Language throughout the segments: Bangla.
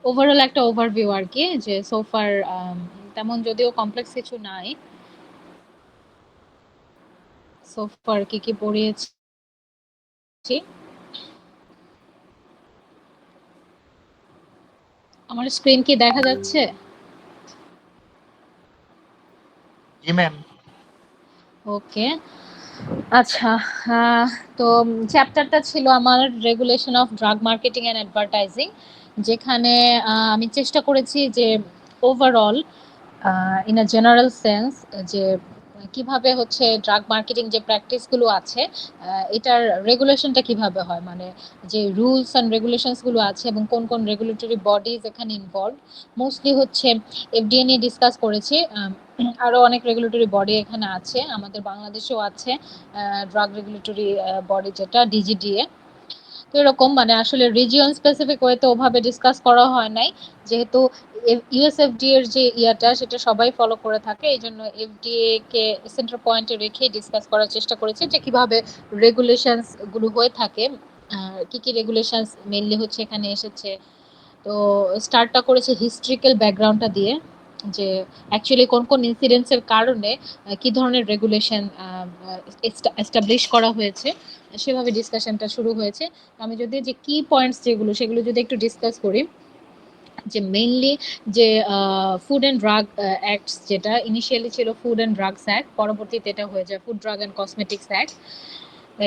ওভারঅল একটা ওভারভিউ আর কি, যে সোফার তেমন যদিও কমপ্লেক্স কিছু নাই, সোফার কি কি পড়িয়েছি। আমার স্ক্রিন কি দেখা যাচ্ছে? জি ম্যাম। ওকে, আচ্ছা। আহ, তো চ্যাপ্টারটা ছিল আমার regulation of drug marketing and advertising, যেখানে আমি চেষ্টা করেছি যে overall in a general sense, যে কিভাবে হচ্ছে ড্রাগ মার্কেটিং যে প্র্যাকটিসগুলো আছে এটার রেগুলেশনটা কিভাবে হয়, মানে যে রুলস অ্যান্ড রেগুলেশনস গুলো আছে এবং কোন কোন রেগুলেটরি বডিজ এখানে ইনভলভ। মোস্টলি হচ্ছে এফডিএ নিয়ে ডিসকাস করেছি, আরো অনেক রেগুলেটরি বডি এখানে আছে, আমাদের বাংলাদেশেও আছে ড্রাগ রেগুলেটরি বডি যেটা ডিজিডিএ। তো এরকম মানে আসলে রিজিয়ন স্পেসিফিক ওয়েতে ওভাবে ডিসকাস করা হয় নাই, যেহেতু ইউএসএফডি এর যে ইয়াটা সেটা সবাই ফলো করে থাকে, এই জন্য এফডিএ কে সেন্টার পয়েন্টে রেখে ডিসকাস করার চেষ্টা করেছে যে কিভাবে রেগুলেশনস গুলো হয়ে থাকে, কি কি রেগুলেশনস মেইনলি হচ্ছে এখানে এসেছে। তো স্টার্টটা করেছে হিস্ট্রিক্যাল ব্যাকগ্রাউন্ডটা দিয়ে, যে অ্যাকচুয়ালি কোন কোন ইনসিডেন্টসের কারণে কি ধরনের রেগুলেশন এস্টাবলিশ করা হয়েছে, সেভাবে ডিসকাশনটা শুরু হয়েছে। আমি যদি যে কি পয়েন্টস যেগুলো সেগুলো যদি একটু ডিসকাস করি, যে মেইনলি যে ফুড অ্যান্ড ড্রাগ অ্যাক্টস, যেটা ইনিশিয়ালি ছিল ফুড অ্যান্ড ড্রাগস অ্যাক্ট, পরবর্তীতে এটা হয়ে যায় food drug and cosmetics act,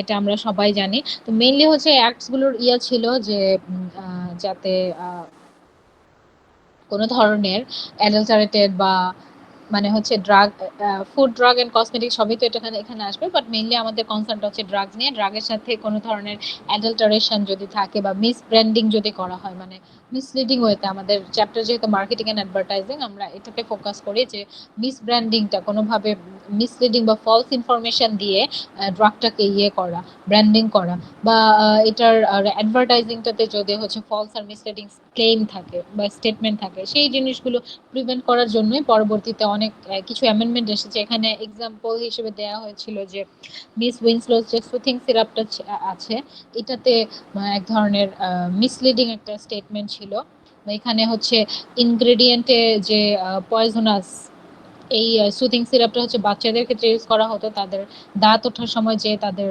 এটা আমরা সবাই জানি। তো মেইনলি হচ্ছে অ্যাক্টস গুলোর ইয়া ছিল যে যাতে কোনো ধরনের অ্যাডাল্টারেটেড বা মানে হচ্ছে drug, food drug and cosmetic সবই তো এটা এখানে এখানে আসবে, বাট মেইনলি আমাদের কনসার্নটা হচ্ছে ড্রাগস নিয়ে। ড্রাগের সাথে কোনো ধরনের অ্যাডাল্টারেশন যদি থাকে বা মিস ব্র্যান্ডিং যদি করা হয়, মানে মিসলিডিং ওয়েতে, আমাদের চ্যাপ্টার যেহেতু মার্কেটিং এন্ড অ্যাডভার্টাইজিং, আমরা এটাতে ফোকাস করি যে মিস ব্র্যান্ডিংটা কোনোভাবে মিসলিডিং বা ফলস ইনফরমেশন দিয়ে ড্রাগটাকে ইয়ে করা, ব্র্যান্ডিং করা, বা এটার অ্যাডভার্টাইজিংটাতে যদি হচ্ছে ফলস আর মিসলিডিং ক্লেম থাকে বা স্টেটমেন্ট থাকে, সেই জিনিসগুলো প্রিভেন্ট করার জন্যই পরবর্তীতে অনেক কিছু অ্যামেন্ডমেন্ট এসেছে। এখানে এক্সাম্পল হিসেবে দেওয়া হয়েছিল যে মিস উইন্সলোর যে সুথিং সিরাপটা আছে, এটাতে এক ধরনের মিসলিডিং একটা স্টেটমেন্ট ছিল। এখানে হচ্ছে ইনগ্রেডিয়েন্টে যে পয়জনাস, এই সুথিং সিরাপটা হচ্ছে বাচ্চাদের ক্ষেত্রে ইউজ করা হতো, তাদের দাঁত ওঠার সময় যে তাদের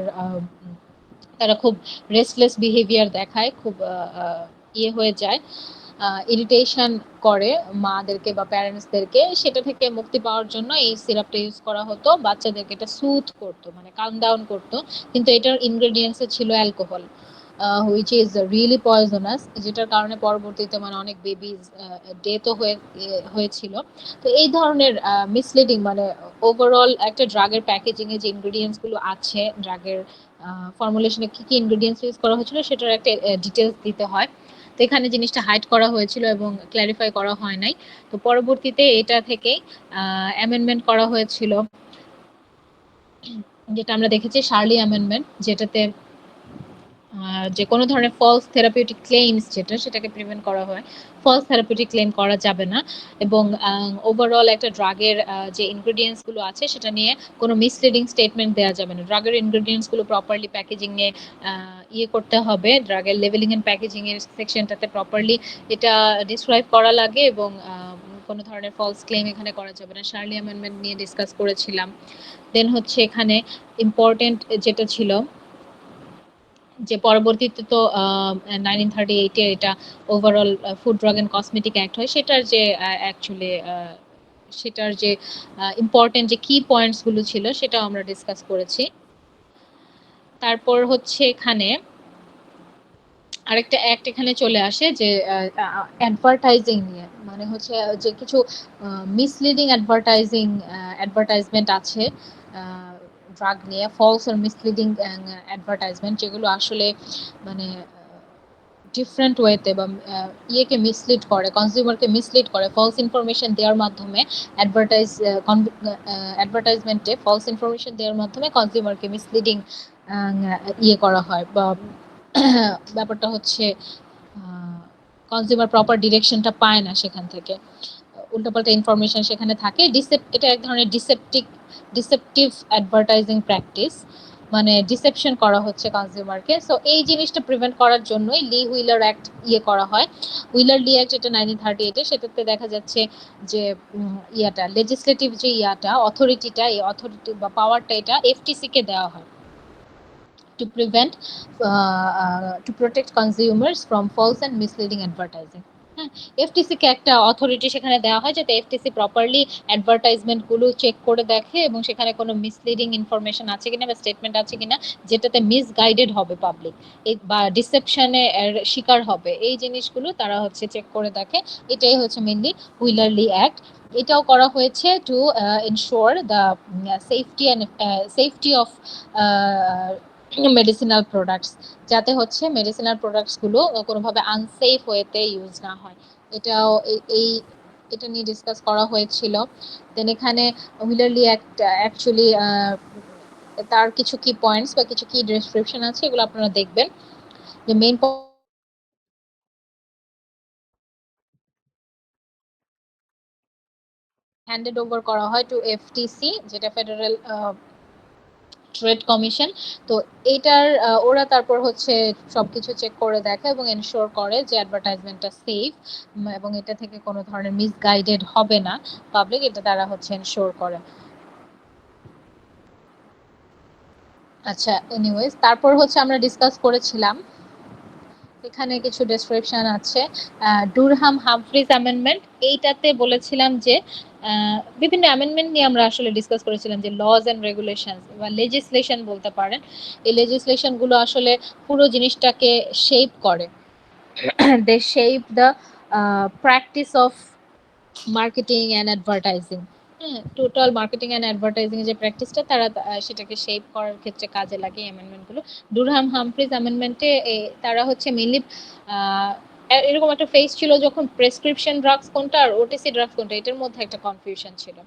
তারা খুব রেস্টলেস বিহেভিয়ার দেখায়, খুব ইয়ে হয়ে যায়, ইরিটেশন করে মাদেরকে বা প্যারেন্টসদেরকে, সেটা থেকে মুক্তি পাওয়ার জন্য এই সিরাপটা ইউজ করা হতো, বাচ্চাদেরকে এটা সুথ করতো, মানে কাম ডাউন করতো। কিন্তু এটার ইনগ্রেডিয়েন্টসে ছিল alcohol, which is really poisonous, যেটার কারণে পরবর্তীতে মানে অনেক বেবিজ ডেথও হয়েছিল। তো এই ধরনের মিসলিডিং, মানে ওভারঅল একটা ড্রাগের প্যাকেজিং এ যে ইনগ্রেডিয়েন্টস গুলো আছে, ড্রাগের ফর্মুলেশনে কি কি ইনগ্রেডিয়েন্টস ইউজ করা হয়েছিল সেটার একটা ডিটেলস দিতে হয়। তো এখানে জিনিসটা হাইড করা হয়েছিল এবং ক্ল্যারিফাই করা হয় নাই। তো পরবর্তীতে এটা থেকেই অ্যামেন্ডমেন্ট করা হয়েছিল, যেটা আমরা দেখেছি শার্লি অ্যামেন্ডমেন্ট, যেটাতে যে কোনো ধরনের ফলস থেরাপিউটিক ক্লেইমস যেটা, সেটাকে প্রিভেন্ট করা হয়, ফলস থেরাপিউটিক ক্লেম করা যাবে না। এবং ওভারঅল একটা ড্রাগের যে ইনগ্রেডিয়েন্টস গুলো আছে সেটা নিয়ে কোনো মিসলিডিং স্টেটমেন্ট দেওয়া যাবে না, ড্রাগের ইনগ্রেডিয়েন্টস গুলো প্রপারলি প্যাকেজিং এ ইয়ে করতে হবে, ড্রাগের লেভেলিং এন্ড প্যাকেজিং এর সেকশনটাতে প্রপারলি এটা ডিসক্রাইব করা লাগে, এবং কোনো ধরনের ফলস ক্লেম এখানে করা যাবে না। শার্লি অ্যামেন্ডমেন্ট নিয়ে ডিসকাস করেছিলাম। দেন হচ্ছে এখানে ইম্পর্টেন্ট যেটা ছিল, যে পরবর্তীতে তো 1938-এ এটা overall food drug and cosmetic act হয়, সেটার যে অ্যাকচুয়ালি সেটার যে ইম্পর্টেন্ট যে কি পয়েন্টস গুলো ছিল সেটাও আমরা ডিসকাস করেছি। তারপর হচ্ছে এখানে আরেকটা অ্যাক্ট এখানে চলে আসে, যে অ্যাডভার্টাইজিং নিয়ে, মানে হচ্ছে যে কিছু মিসলিডিং অ্যাডভার্টাইজমেন্ট আছে ড্রাগ নিয়ে, ফলস আর মিসলিডিং অ্যাডভার্টাইজমেন্ট, যেগুলো আসলে মানে ডিফারেন্ট ওয়েতে বা ইয়েকে মিসলিড করে, কনজিউমারকে মিসলিড করে, ফলস ইনফরমেশন দেওয়ার মাধ্যমে, অ্যাডভার্টাইজমেন্টে ফলস ইনফরমেশন দেওয়ার মাধ্যমে কনজিউমারকে মিসলিডিং ইয়ে করা হয়, বা ব্যাপারটা হচ্ছে কনজিউমার প্রপার ডিরেকশনটা পায় না, সেখান থেকে উল্টোপাল্টা ইনফরমেশন সেখানে থাকে। এটা এক ধরনের ডিসেপটিভ অ্যাডভার্টাইজিং প্র্যাকটিস। মানে ডিসেপশন করা হচ্ছে কনজিউমারকে। সো এই জিনিসটা প্রিভেন্ট করার জন্যই লি হুইলার অ্যাক্ট করা হয়। হুইলার লি অ্যাক্ট এটা 1938 সেটাতে দেখা যাচ্ছে যে ইয়াটা লেজিসলেটিভ যে অথরিটিটা, এই অথরিটি বা পাওয়ারটা এটা এফটিসি কে দেওয়া হয় to prevent to protect consumers from false and misleading advertising. হ্যাঁ, এফটিসি কে একটা অথরিটি সেখানে দেওয়া হয় যাতে এফটিসি প্রপারলি অ্যাডভার্টাইজমেন্ট গুলো চেক করে দেখে এবং সেখানে কোনো মিসলিডিং ইনফরমেশন আছে কিনা বা স্টেটমেন্ট আছে কিনা যেটাতে মিসগাইডেড হবে পাবলিক বা ডিসেপশনে শিকার হবে, এই জিনিসগুলো তারা হচ্ছে চেক করে দেখে। এটাই হচ্ছে মেইনলি হুইলারলি অ্যাক্ট। এটাও করা হয়েছে to ensure the safety of medicinal products, যাতে হচ্ছে মেডিসিনাল প্রোডাক্টসগুলো কোনোভাবে আনসেফ ওয়েতে ইউজ না হয়। এটাও এই এটা নিয়ে ডিসকাস করা হয়েছিল। দেন এখানে হুইলারলি অ্যাকচুয়ালি তার কিছু কি পয়েন্টস বা কিছু কি ডেসক্রিপশন আছে, এগুলো আপনারা দেখবেন। যে মেইন হ্যান্ডেড ওভার করা হয় টু এফটিসি, যেটা ফেডারেল ট্রেড কমিশন। তো এটার ওরা তারপর হচ্ছে সবকিছু চেক করে দেখে এবং এনশোর করে যে অ্যাডভার্টাইজমেন্টটা সেফ এবং এটা থেকে কোনো ধরনের মিসগাইডেড হবে না পাবলিক, এটা তারা হচ্ছে এনশোর করে। আচ্ছা, এনিওয়েজ তারপর হচ্ছে আমরা ডিসকাস করেছিলাম, এখানে কিছু ডেসক্রিপশন আছে ডুরহাম হামফ্রিজ অ্যামেন্ডমেন্ট। এইটাতে বলেছিলাম যে বিভিন্ন অ্যামেন্ডমেন্ট নিয়ে আমরা আসলে ডিসকাস করেছিলাম যে লজ এন্ড রেগুলেশন বা লেজিসলেশন বলতে পারেন। এই লেজিসলেশন গুলো আসলে পুরো জিনিসটাকে শেপ করে। They shape the practice of marketing and advertising. হ্যাঁ, টোটাল মার্কেটিং অ্যান্ড অ্যাডভার্টাইজিং যে প্র্যাকটিসটা তারা সেটাকে শেপ করার ক্ষেত্রে কাজে লাগে অ্যামেন্ডমেন্টগুলো। ডুরহাম হামফ্রিজ অ্যামেন্ডমেন্টে তারা হচ্ছে মেইনলি এরকম একটা ফেজ ছিল যখন প্রেসক্রিপশন ড্রাগস কোনটা আর ওটিসি ড্রাগস কোনটা, এটার মধ্যে একটা কনফিউশন ছিল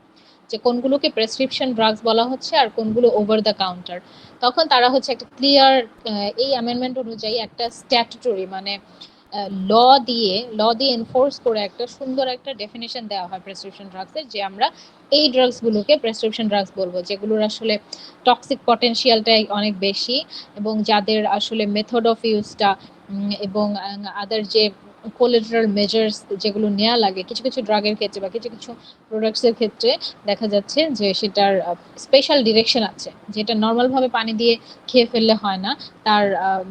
যে কোনগুলোকে প্রেসক্রিপশন ড্রাগস বলা হচ্ছে আর কোনগুলো ওভার দ্য কাউন্টার। তখন তারা হচ্ছে একটা ক্লিয়ার এই অ্যামেন্ডমেন্ট অনুযায়ী একটা স্ট্যাটুটরি মানে ল দিয়ে এনফোর্স করে একটা সুন্দর একটা ডেফিনেশন দেওয়া হয় প্রেসক্রিপশন ড্রাগসের, যে আমরা এই ড্রাগসগুলোকে প্রেসক্রিপশন ড্রাগস বলবো যেগুলোর আসলে টক্সিক পটেনশিয়ালটাই অনেক বেশি এবং যাদের আসলে মেথড অফ ইউজটা এবং আদার যে কোলেটারাল মেজার্স যেগুলো নেওয়া লাগে কিছু কিছু ড্রাগের ক্ষেত্রে বা কিছু কিছু প্রোডাক্টসের ক্ষেত্রে দেখা যাচ্ছে যে সেটার স্পেশাল ডিরেকশন আছে, যেটা নর্মালভাবে পানি দিয়ে খেয়ে ফেললে হয় না। তার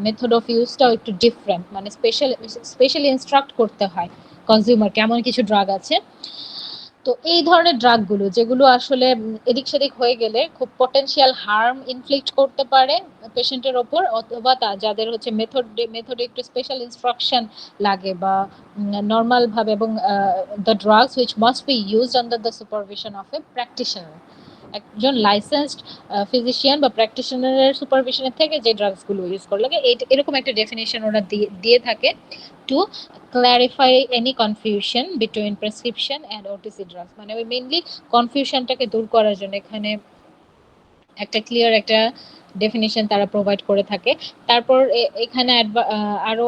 মেথড অফ ইউজটাও একটু ডিফারেন্ট, মানে স্পেশালি ইনস্ট্রাক্ট করতে হয় কনজিউমার কেমন কিছু ড্রাগ আছে। তো এই ধরনের ড্রাগগুলো যেগুলো আসলে এদিক সেদিক হয়ে গেলে খুব পটেনশিয়াল হার্ম ইনফ্লিক্ট করতে পারে পেশেন্টের ওপর, অথবা যাদের হচ্ছে মেথডে একটু স্পেশাল ইনস্ট্রাকশন লাগে বা নর্মাল ভাবে, এবং the drugs which must be used under the supervision of A practitioner, একজন লাইসেন্সড ফিজিশিয়ান বা প্র্যাকটিশনারের সুপারভিশনের থেকে যে ড্রাগসগুলো ইউজ করা লাগে, এরকম একটা ডেফিনেশন ওরা দিয়ে থাকে to clarify any confusion between prescription and OTC drugs. মানে ওই মেইনলি কনফিউশনটাকে দূর করার জন্য এখানে একটা ক্লিয়ার একটা ডেফিনেশন তারা প্রোভাইড করে থাকে। তারপর এখানে আরো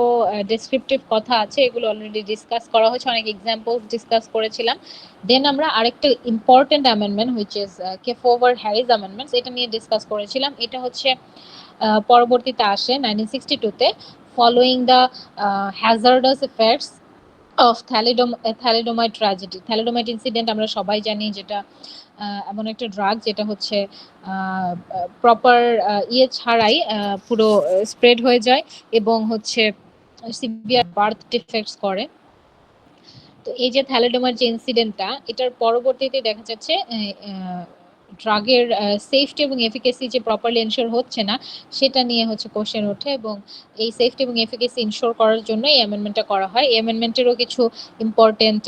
ডেসক্রিপটিভ কথা আছে, এগুলো অলরেডি ডিসকাস করা হয়েছে, অনেক এক্সাম্পলস ডিসকাস করেছিলাম। দেন আমরা আরেকটা important amendment which is Kefauver Harris amendments, এটা নিয়ে ডিসকাস করেছিলাম। এটা হচ্ছে পরবর্তীতে আসে 1962-তে, following the hazardous effects of thalidomide tragedy. Thalidomide incident আমরা সবাই জানি, যেটা এমন একটা ড্রাগ যেটা হচ্ছে প্রপার ছাড়াই পুরো স্প্রেড হয়ে যায় এবং হচ্ছে সিভিয়ার বার্থ ডিফেক্টস করে। তো এই যে থ্যালিডোমার যে ইনসিডেন্টটা, এটার পরবর্তীতে দেখা যাচ্ছে ড্রাগের সেফটি এবং এফিকেসি যে প্রপারলি এনশোর হচ্ছে না সেটা নিয়ে হচ্ছে কোশ্চেন ওঠে, এবং এই সেফটি এবং এফিকেসি ইনশোর করার জন্য এই অ্যামেন্ডমেন্টটা করা হয়। এই অ্যামেন্ডমেন্টেরও কিছু ইম্পর্টেন্ট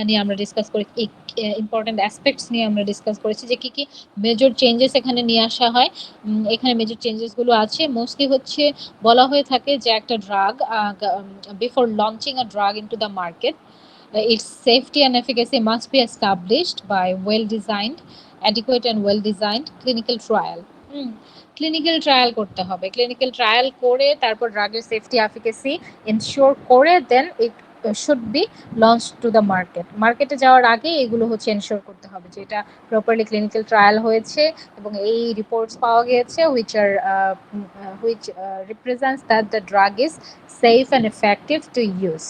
নিয়ে আমরা ডিসকাস করি, ইম্পর্টেন্ট অ্যাসপেক্টস নিয়ে আমরা ডিসকাস করেছি যে কি কি মেজর চেঞ্জেস এখানে নিয়ে আসা হয়। এখানে মেজর চেঞ্জেসগুলো আছে, মোস্টলি হচ্ছে বলা হয়ে থাকে যে একটা drug before launching a drug into the market, its safety and efficacy must be established by well-designed, adequate and well-designed clinical trial. Clinical trial করতে হবে, ক্লিনিক্যাল ট্রায়াল করে তারপর ড্রাগের সেফটি এফিকেসি এনশিওর করে then should be launch to the market. মার্কেটে যাওয়ার আগে এগুলো হচ্ছে এনশিওর করতে হবে যে এটা প্রপারলি ক্লিনিক্যাল ট্রায়াল হয়েছে এবং এই রিপোর্টস পাওয়া গিয়েছে which represents that the drug is safe and effective to use।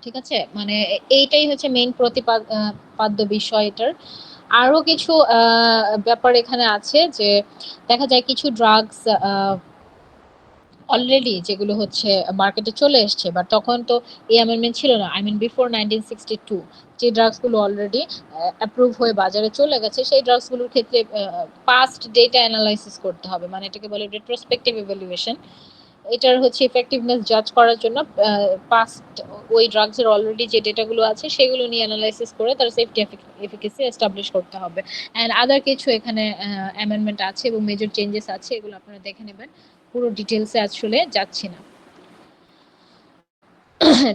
ঠিক আছে, মানে এইটাই হচ্ছে মেইন প্রতিপাদ্য বিষয় এটার। আরো কিছু ব্যাপার এখানে আছে যে দেখা যায় কিছু ড্রাগস অলরেডি যেগুলো হচ্ছে মার্কেটে চলে এসছে, বাট তখন তো এই অ্যামেন্ডমেন্ট ছিল না, আই মিন বিফোর 1962। যে ড্রাগসগুলো অলরেডি অ্যাপ্রুভ হয়ে বাজারে চলে গেছে সেই ড্রাগসগুলোর ক্ষেত্রে পাস্ট ডেটা অ্যানালাইসিস করতে হবে, মানে এটাকে বলে রেট্রোস্পেক্টিভ ইভ্যালুয়েশন। এটার হচ্ছে ইফেক্টিভনেস জাজ করার জন্য পাস্ট ওই ড্রাগসের অলরেডি যে ডেটাগুলো আছে সেগুলো নিয়ে অ্যানালাইসিস করে তার সেফটি এফিকাসি এস্টাবলিশ করতে হবে। অ্যান্ড আদার কিছু এখানে অ্যামেন্ডমেন্ট আছে এবং মেজর চেঞ্জেস আছে, এগুলো আপনারা দেখে নেবেন, পুরো ডিটেলসে আসলে যাচ্ছি না।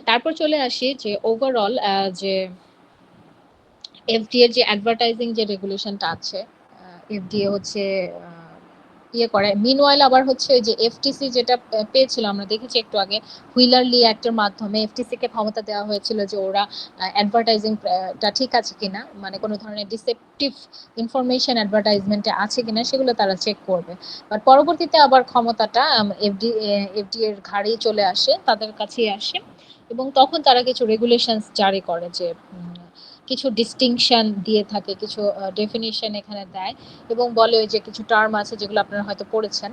তারপর চলে আসি যে ওভারঅল যে এফডিএ এর যে অ্যাডভার্টাইজিং যে রেগুলেশনটা আছে, এফডিএ হচ্ছে ইয়ে করে। মিনওয়াইল আবার হচ্ছে ওই যে এফটিসি যেটা পেয়েছিল, আমরা দেখেছি একটু আগে হুইলারলি অ্যাক্টের মাধ্যমে এফটিসি কে ক্ষমতা দেওয়া হয়েছিল যে ওরা অ্যাডভার্টাইজিংটা ঠিক আছে কিনা, মানে কোনো ধরনের ডিসেপটিভ ইনফরমেশন অ্যাডভার্টাইজমেন্টে আছে কিনা সেগুলো তারা চেক করবে। বাট পরবর্তীতে আবার ক্ষমতাটা এফডি এর ঘাড়েই চলে আসে, তাদের কাছেই আসে, এবং তখন তারা কিছু রেগুলেশনস জারি করে যে কিছু ডিস্টিংশন দিয়ে থাকে, কিছু ডেফিনিশন এখানে দেয় এবং বলে যে কিছু টার্ম আছে যেগুলো আপনারা হয়তো পড়েছেন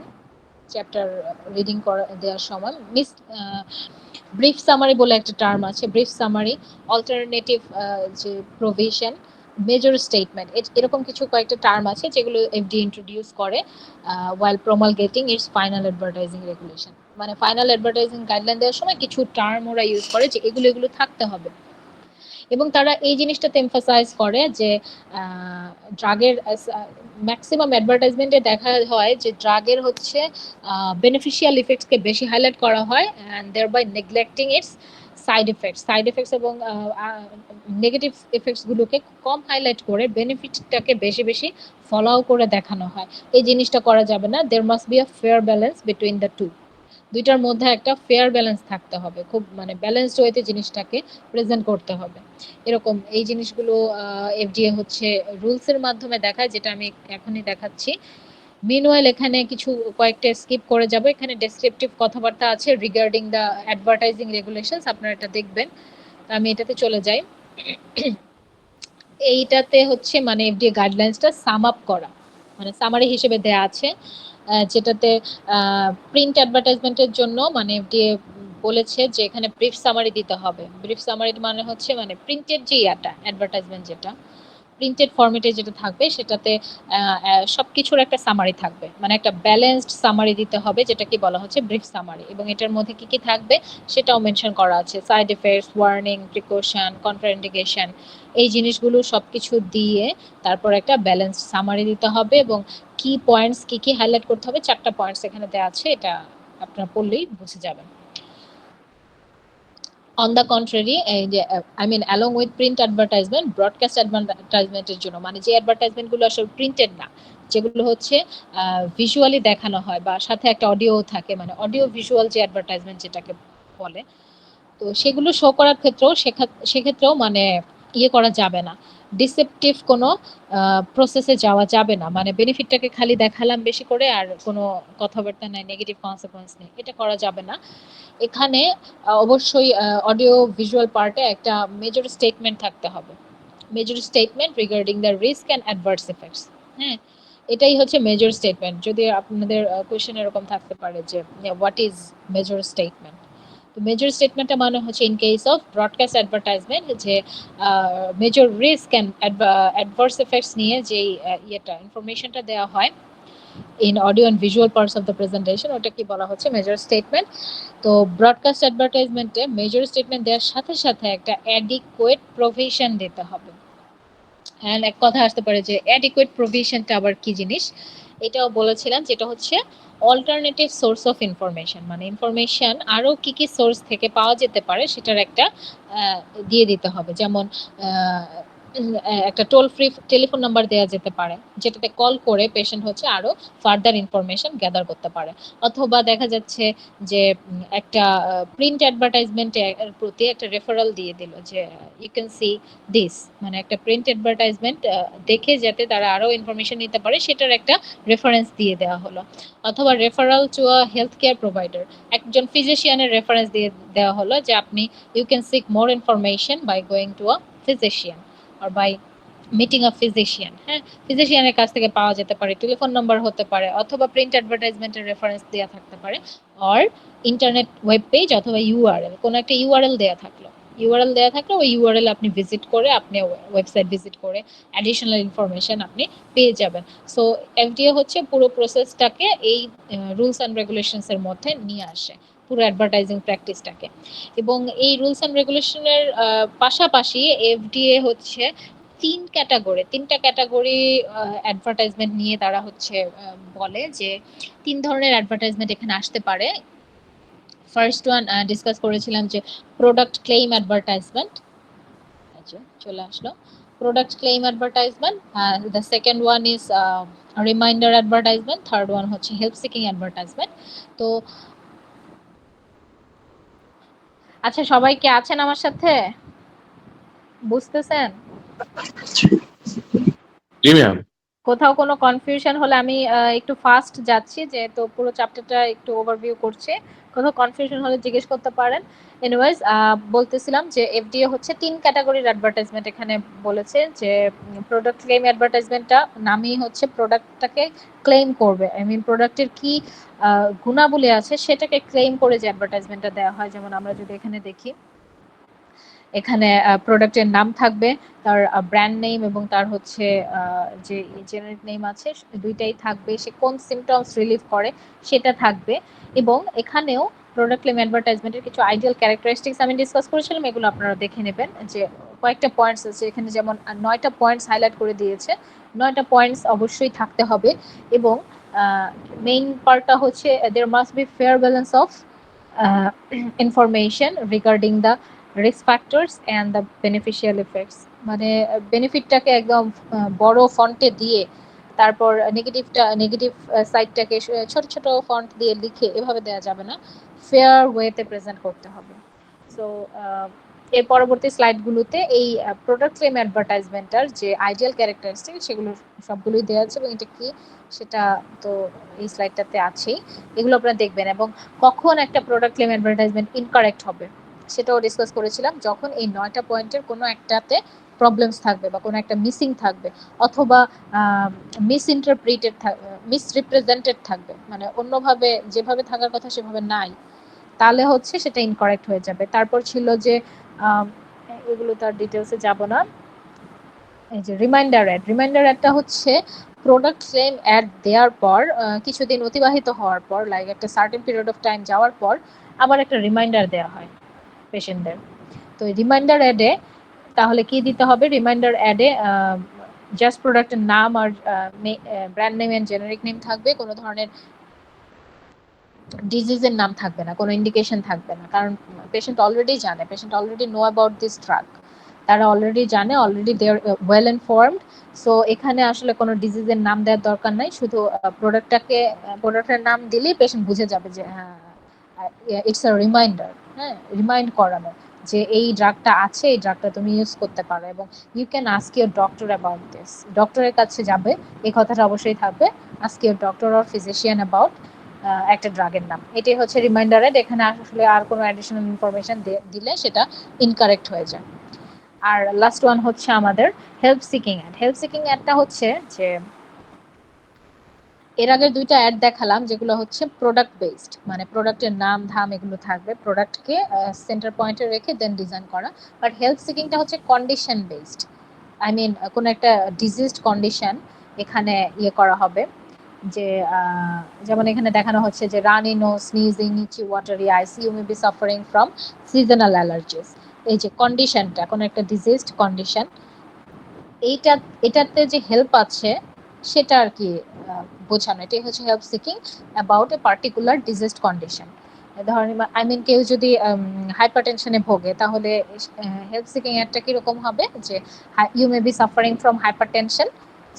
চ্যাপ্টার রিডিং দেওয়ার সময়। ব্রিফ সামারি বলে একটা টার্ম আছে, ব্রিফ সামারি, অল্টারনেটিভ যে প্রভিশন, মেজর স্টেটমেন্ট, এরকম কিছু কয়েকটা টার্ম আছে যেগুলো এফডি ইন্ট্রোডিউস করে while promulgating its final advertising regulation। মানে ফাইনাল অ্যাডভার্টাইজিং গাইডলাইন দেওয়ার সময় কিছু টার্ম ওরা ইউজ করে যে এগুলো এগুলো থাকতে হবে, এবং তারা এই জিনিসটাতে এমফাসাইজ করে যে ড্রাগের ম্যাক্সিমাম অ্যাডভার্টাইজমেন্টে দেখা হয় যে ড্রাগের হচ্ছে বেনিফিশিয়াল ইফেক্টসকে বেশি হাইলাইট করা হয় and thereby neglecting its side effects এবং নেগেটিভ এফেক্টসগুলোকে কম হাইলাইট করে বেনিফিটটাকে বেশি বেশি ফলো করে দেখানো হয়। এই জিনিসটা করা যাবে না, there must be a fair balance between the two. দুইটার মধ্যে একটা ফেয়ার ব্যালেন্স থাকতে হবে, খুব মানে ব্যালেন্সড ওয়েতে জিনিসটাকে প্রেজেন্ট করতে হবে। এরকম এই জিনিসগুলো এফডিএ হচ্ছে রুলসের মাধ্যমে দেখায়, যেটা আমি এখনই দেখাচ্ছি। মিনওয়াইল এখানে কিছু কয়েকটা স্কিপ করে যাব, এখানে ডেসক্রিপটিভ কথাবার্তা আছে রিগার্ডিং দ্য অ্যাডভার্টাইজিং রেগুলেশনস, আপনারা এটা দেখবেন। আমি এটাতে চলে যাই। এইটাতে হচ্ছে মানে এফডিএ গাইডলাইন্সটা সাম আপ করা, মানে সামারি হিসেবে দেয়া আছে, যেটাতে প্রিন্ট অ্যাডভার্টাইজমেন্টের জন্য মানে এফডিএ বলেছে যে এখানে ব্রিফ সামারি দিতে হবে। ব্রিফ সামারি মানে হচ্ছে মানে প্রিন্টেড যে ইয়াটা অ্যাডভার্টাইজমেন্ট যেটা প্রিন্টেড ফরম্যাটে যেটা থাকবে সেটাতে সবকিছুর একটা সামারি থাকবে, মানে একটা ব্যালেন্সড সামারি দিতে হবে, যেটা কি বলা হচ্ছে ব্রিফ সামারি, এবং এটার মধ্যে কি কি থাকবে সেটাও মেনশন করা আছে, side effects, warning, precaution, contraindication, এই জিনিসগুলো সবকিছু দিয়ে তারপর একটা ব্যালেন্সড সামারি দিতে হবে, এবং কি পয়েন্টস কি কি হাইলাইট করতে হবে, 4টা পয়েন্টস এখানে দেওয়া আছে, এটা আপনারা পড়লেই বুঝে যাবেন। অন দ্য কন্ট্রারি, এই যে I mean along with print advertisement, broadcast অ্যাডভার্টাইজমেন্টের জন্য মানে যে অ্যাডভার্টাইজমেন্টগুলো আসলে প্রিন্টেড না, যেগুলো হচ্ছে ভিজুয়ালি দেখানো হয় বা সাথে একটা অডিও থাকে, মানে অডিও ভিজুয়াল যে অ্যাডভার্টাইজমেন্ট যেটাকে বলে, তো সেগুলো শো করার ক্ষেত্রেও সেক্ষেত্রেও মানে ইয়ে করা যাবে না, ডিসেপটিভ কোনো প্রসেসে যাওয়া যাবে না, মানে বেনিফিটটাকে খালি দেখালাম বেশি করে আর কোনো কথাবার্তা নাই, নেগেটিভ কনসিকোয়েন্স নেই, এটা করা যাবে না। এখানে অবশ্যই অডিও ভিজুয়াল পার্টে একটা মেজর স্টেটমেন্ট থাকতে হবে, major statement regarding the risk and adverse effects. হ্যাঁ, এটাই হচ্ছে মেজর স্টেটমেন্ট। যদি আপনাদের কোয়েশ্চেন এরকম থাকতে পারে যে হোয়াট ইজ মেজর স্টেটমেন্ট, তো মেজর স্টেটমেন্টটা মানে হচ্ছে in case of broadcast advertisement যে major risk and adverse effects নিয়ে যে ইয়েটা ইনফরমেশনটা দেওয়া হয় in audio and visual parts of the presentation, ওটা কি বলা হচ্ছে মেজর স্টেটমেন্ট। তো ব্রডকাস্ট অ্যাডভার্টাইজমেন্টে মেজর স্টেটমেন্ট দেওয়ার সাথে সাথে একটা অ্যাডিকুয়েট প্রভিশন দিতে হবে। অ্যান্ড এক কথা আসতে পারে যে অ্যাডিকুয়েট প্রভিশনটা আবার কি জিনিস, এটাও বলেছিলাম, যেটা হচ্ছে অল্টারনেটিভ সোর্স অফ ইনফরমেশন, মানে ইনফরমেশন আরও কি কি সোর্স থেকে পাওয়া যেতে পারে সেটার একটা দিয়ে দিতে হবে। যেমন একটা টোল ফ্রি টেলিফোন নাম্বার দেওয়া যেতে পারে, যেটাতে কল করে পেশেন্ট হচ্ছে আরো ফার্দার ইনফরমেশন গ্যাদার করতে পারে। অথবা দেখা যাচ্ছে যে একটা প্রিন্ট অ্যাডভার্টাইজমেন্ট এর প্রতি একটা রেফারেল দিয়ে দিল যে ইউ ক্যান সি দিস, মানে একটা প্রিন্ট অ্যাডভার্টাইজমেন্ট দেখে যাতে তারা আরো ইনফরমেশন নিতে পারে সেটার একটা রেফারেন্স দিয়ে দেওয়া হলো। অথবা referral to a health care provider, একজন ফিজিশিয়ানের রেফারেন্স দিয়ে দেওয়া হলো যে আপনি you can seek more information by going to a physician or by meeting a physician. হ্যাঁ, ফিজিশিয়ানের কাছ থেকে পাওয়া যেতে পারে, টেলিফোন নাম্বার হতে পারে, অথবা প্রিন্ট অ্যাডভার্টাইজমেন্টের রেফারেন্স দেওয়া থাকতে পারে, অর ইন্টারনেট ওয়েব পেজ অথবা ইউআরএল, কোনো একটা ইউআরএল দেওয়া থাকলো, ইউআরএল দেওয়া থাকলে ওই ইউআরএল আপনি ভিজিট করে, আপনি ওয়েবসাইট ভিজিট করে অ্যাডিশনাল ইনফরমেশন আপনি পেয়ে যাবেন। সো এফডিএ হচ্ছে পুরো প্রসেসটাকে এই রুলস অ্যান্ড রেগুলেশনস এর মধ্যে নিয়ে আসে, পুরো অ্যাডভার্টাইজিং প্র্যাকটিসটাকে। এবং এই রুলস অ্যান্ড রেগুলেশনের পাশাপাশি এফডিএ হচ্ছে তিনটা ক্যাটাগরি অ্যাডভার্টাইজমেন্ট নিয়ে তারা হচ্ছে বলে যে ৩ ধরনের অ্যাডভার্টাইজমেন্ট এখানে আসতে পারে। ফার্স্ট ওয়ান ডিসকাস করেছিলাম যে প্রোডাক্ট ক্লেইম অ্যাডভার্টাইজমেন্ট, চলে আসলো product claim advertisement. The second one is reminder advertisement, third one হচ্ছে হেল্প সিকিং অ্যাডভার্টাইজমেন্ট। তো আচ্ছা, সবাই কি আছেন আমার সাথে? বুঝতেছেন? জি ম্যাম। কোথাও কোনো কনফিউশন হলে আমি একটু ফাস্ট যাচ্ছি, যেহেতু পুরো চ্যাপ্টারটা একটু ওভারভিউ করছে, কোথাও কনফিউশন হলে জিজ্ঞেস করতে পারেন। এনিওয়েজ, বলতেছিলাম যে এফডিএ হচ্ছে ৩ ক্যাটাগরির অ্যাডভার্টাইজমেন্ট এখানে বলেছে, যে প্রোডাক্ট ক্লেম অ্যাডভার্টাইজমেন্টটা নামই হচ্ছে প্রোডাক্টটাকে ক্লেম করবে, আই মিন প্রোডাক্টের কি গুণাবলী আছে সেটাকে ক্লেম করে যে অ্যাডভার্টাইজমেন্টটা দেওয়া হয়। যেমন আমরা যদি এখানে দেখি, এখানে প্রোডাক্টের নাম থাকবে, তার ব্র্যান্ড নেম এবং তার হচ্ছে যে জেনারিক নেম আছে দুইটাই থাকবে, সে কোন সিমটমস রিলিভ করে সেটা থাকবে। এবং এখানেও প্রোডাক্ট ক্লেম অ্যাডভার্টাইজমেন্টের কিছু আইডিয়াল ক্যারেক্টারিস্টিক্স আমি ডিসকাস করেছিলাম, এগুলো আপনারা দেখে নেবেন। যে কয়েকটা পয়েন্টস আছে এখানে, যেমন 9টা পয়েন্টস হাইলাইট করে দিয়েছে, 9টা পয়েন্টস অবশ্যই থাকতে হবে। এবং মেইন পার্টটা হচ্ছে there must be fair balance of information regarding the risk factors and the beneficial effects, মানে বেনিফিটটাকে একদম বড় ফন্টে দিয়ে, তারপর নেগেটিভ সাইডটাকে ছোট ছোট ফন্ট দিয়ে লিখে এভাবে দেওয়া যাবে না, ফেয়ার ওয়েতে প্রেজেন্ট করতে হবে। সো এর পরবর্তী স্লাইডগুলোতে এই প্রোডাক্ট ক্লেম অ্যাডভার্টাইজমেন্টটার যে আইডিয়াল ক্যারেক্টারিস্টিক সেগুলো সবগুলোই দেওয়া আছে, এবং এটা কি সেটা তো এই স্লাইডটাতে আছেই, এগুলো আপনারা দেখবেন। এবং কখন একটা প্রোডাক্ট ক্লেম অ্যাডভার্টাইজমেন্ট ইনকারেক্ট হবে সেটাও ডিসকাস করেছিলাম, যখন এই 9টা পয়েন্টের কোনো একটাতে প্রবলেমস থাকবে বা কোনো একটা মিসিং থাকবে, অথবা মিসরিপ্রেজেন্টেড থাকবে, মানে অন্যভাবে যেভাবে থাকার কথা সেভাবে নাই, তাহলে হচ্ছে সেটা ইনকারেক্ট হয়ে যাবে। তারপর ছিল যে এগুলো তার ডিটেলসে যাব না, এই যে রিমাইন্ডার অ্যাডটা হচ্ছে প্রোডাক্ট ক্লেম অ্যাড দেওয়ার পর কিছুদিন অতিবাহিত হওয়ার পর, লাইক একটা সার্টেন পিরিয়ড অফ টাইম যাওয়ার পর আবার একটা রিমাইন্ডার দেওয়া হয় পেশেন্টদের। তো রিমাইন্ডার অ্যাডে তাহলে কি দিতে হবে? রিমাইন্ডার অ্যাডে জাস্ট প্রোডাক্টের নাম আর brand name and generic name থাকবে, কোনো ধরনের ডিজিজের নাম থাকবে না, কোনো ইন্ডিকেশন থাকবে না, কারণ পেশেন্ট অলরেডি জানে, patient already know about this drug, তারা অলরেডি জানে, already they are well informed. So এখানে আসলে কোনো ডিজিজের নাম দেওয়ার দরকার নাই, শুধু প্রোডাক্টের নাম দিলেই পেশেন্ট বুঝে যাবে যে হ্যাঁ ইটস আ রিমাইন্ডার, হ্যাঁ রিমাইন্ড করানো যে এই ড্রাগটা আছে, এই ড্রাগটা তুমি ইউজ করতে পারো, এবং you can ask your doctor about this, ডক্টরের কাছে যাবে, এই কথাটা অবশ্যই থাকবে, ask your doctor or physician about একটা ড্রাগের নাম। এটাই হচ্ছে রিমাইন্ডার অ্যাড, এখানে আসলে আর কোনো অ্যাডিশনাল ইনফরমেশন দিলে সেটা ইনকারেক্ট হয়ে যায়। আর লাস্ট ওয়ান হচ্ছে আমাদের help seeking ad. Help seeking অ্যাডটা হচ্ছে যে এর আগে দুইটা অ্যাড দেখালাম যেগুলো হচ্ছে প্রোডাক্ট বেসড, মানে প্রোডাক্টের নাম ধাম এগুলো থাকবে, প্রোডাক্টকে সেন্টার পয়েন্টে রেখে দেন ডিজাইন করা। বাট হেল্প সিকিংটা হচ্ছে কন্ডিশন বেসড, আই মিন কোনো একটা ডিজিজড কন্ডিশন এখানে ইয়ে করা হবে, যে যেমন এখানে দেখানো হচ্ছে যে runny nose, sneezing, itchy, watery eyes, you may be suffering from seasonal allergies. এই যে কন্ডিশনটা, কোনো একটা ডিজিজড কন্ডিশন, এটাতে যে হেল্প আছে সেটা আর কি বোঝানো, এটাই হচ্ছে help seeking about a particular diseased condition. ধরেন আই মিন কেউ যদি হাইপারটেনশনে ভোগে তাহলে হেল্প সিকিং একটা কিরকম হবে যে you may be suffering from hypertension,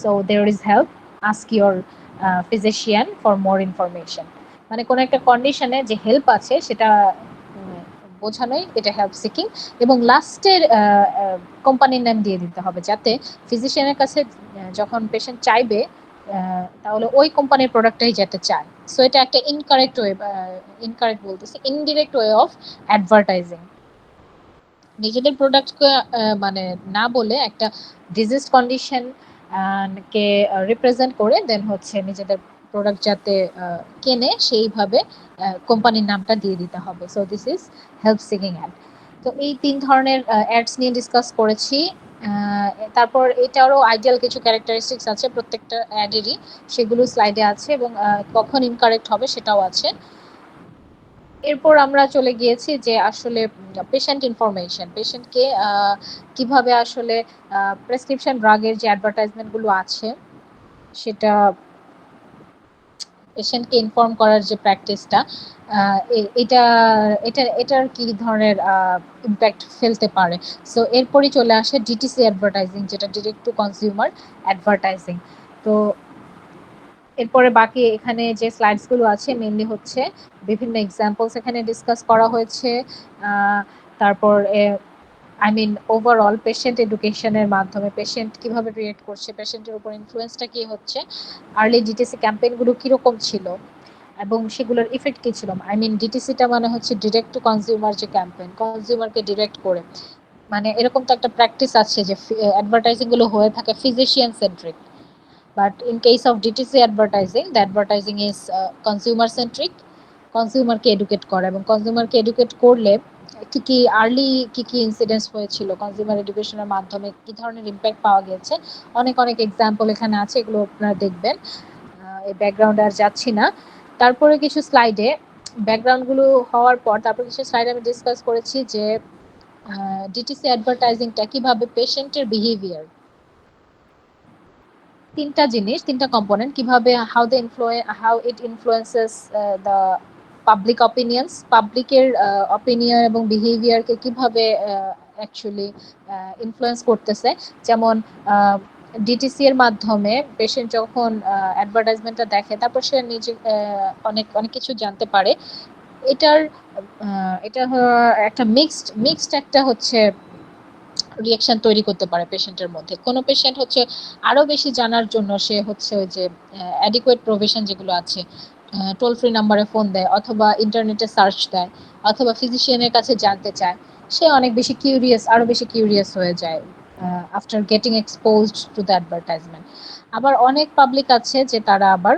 so there is help, ask your physician for more information. মানে কোনো একটা কন্ডিশনে যে হেল্প আছে সেটা বোঝানোই এটা হেল্প সিকিং। এবং লাস্টের কোম্পানির নাম দিয়ে দিতে হবে যাতে ফিজিশিয়ানের কাছে যখন পেশেন্ট চাইবে তাহলে ওই কোম্পানির প্রোডাক্টটাই যেতে চায়। সো এটা একটা ইনকারেক্ট ওয়ে, ইনকারেক্ট বলতেছি ইনডিরেক্ট ওয়ে অফ অ্যাডভার্টাইজিং। নিজেদের প্রোডাক্টকে মানে না বলে একটা ডিজিজ কন্ডিশন কে রিপ্রেজেন্ট করে দেন হচ্ছে নিজেদের প্রোডাক্ট যাতে কেনে সেইভাবে কোম্পানির নামটা দিয়ে দিতে হবে। So this is help seeking ad. তো এই 3 ধরনের অ্যাডস নিয়ে ডিসকাস করেছি। তারপর এটারও আইডিয়াল কিছু ক্যারেক্টারিস্টিক্স আছে প্রত্যেকটা অ্যাডেরই, সেগুলো স্লাইডে আছে এবং কখন ইনকারেক্ট হবে সেটাও আছে। এরপর আমরা চলে গিয়েছি যে আসলে পেশেন্ট ইনফরমেশন, পেশেন্টকে কিভাবে আসলে প্রেসক্রিপশন ড্রাগের যে অ্যাডভার্টাইজমেন্টগুলো আছে সেটা পেশেন্টকে ইনফর্ম করার যে প্র্যাকটিসটা, এটা এটার কি ধরনের ইম্প্যাক্ট ফেলতে পারে। সো এরপরই চলে আসে ডিটিসি অ্যাডভার্টাইজিং, যেটা ডিরেক্ট টু কনজিউমার অ্যাডভার্টাইজিং। তো এরপরে বাকি এখানে যে স্লাইডসগুলো আছে মেনলি হচ্ছে বিভিন্ন এক্সাম্পলস এখানে ডিসকাস করা হয়েছে। তারপর আই মিন ওভারঅল পেশেন্ট এডুকেশনের মাধ্যমে পেশেন্ট কিভাবে রিয়েক্ট করছে, পেশেন্টের উপর ইনফ্লুয়েন্সটা কি হচ্ছে, আর্লি ডিটিসি ক্যাম্পেইনগুলো কিরকম ছিল এবং সেগুলোর ইফেক্ট কি ছিল। আই মিন ডিটিসিটা মানে হচ্ছে ডিরেক্ট টু কনজিউমার যে ক্যাম্পেইন, কনজিউমারকে ডিরেক্ট করে। মানে এরকম তো একটা প্র্যাকটিস আছে যে অ্যাডভার্টাইজিং গুলো হয়ে থাকে physician centric, but in case of DTC advertising, the advertising is consumer centric, কনজিউমারকে এডুকেট করা এবং কনজিউমারকে এডুকেট করলে কি কি আর্লি কি কি ইনসিডেন্টস হয়েছিল কনজিউমার এডুকেশনের মাধ্যমে কি ধরনের ইম্প্যাক্ট পাওয়া গেছে, অনেক অনেক এক্সাম্পল এখানে আছে, এগুলো আপনারা দেখবেন। এই ব্যাকগ্রাউন্ডে আর যাচ্ছি না। তারপরে কিছু স্লাইডে ব্যাকগ্রাউন্ডগুলো হওয়ার পর তারপর কিছু স্লাইডে আমি ডিসকাস করেছি যে ডিটিসি অ্যাডভার্টাইজিংটা কিভাবে পেশেন্টের বিহেভিয়ার, তিনটা জিনিস, তিনটা কম্পোনেন্ট, কিভাবে how it influences the public opinions, পাবলিকের অপিনিয়ন এবং বিহেভিয়ারকে কিভাবে অ্যাকচুয়ালি ইনফ্লুয়েন্স করতেছে। যেমন ডিটিসি এর মাধ্যমে পেশেন্ট যখন অ্যাডভার্টাইজমেন্টটা দেখে তারপর সে নিজে অনেক অনেক কিছু জানতে পারে। এটা একটা মিক্সড একটা হচ্ছে রিঅ্যাকশন তৈরি করতে পারে পেশেন্টের মধ্যে। কোনো পেশেন্ট হচ্ছে আরো বেশি জানার জন্য সে হচ্ছে ওই যে অ্যাডিকুয়েট প্রভিশন যেগুলো আছে, টোল ফ্রি নাম্বারে ফোন দেয় অথবা ইন্টারনেটে সার্চ দেয় অথবা ফিজিশিয়ানের কাছে জানতে চায়, সে অনেক বেশি কিউরিয়াস, আরো বেশি কিউরিয়াস হয়ে যায় after getting exposed to the advertisement. আবার অনেক পাবলিক আছে যে তারা আবার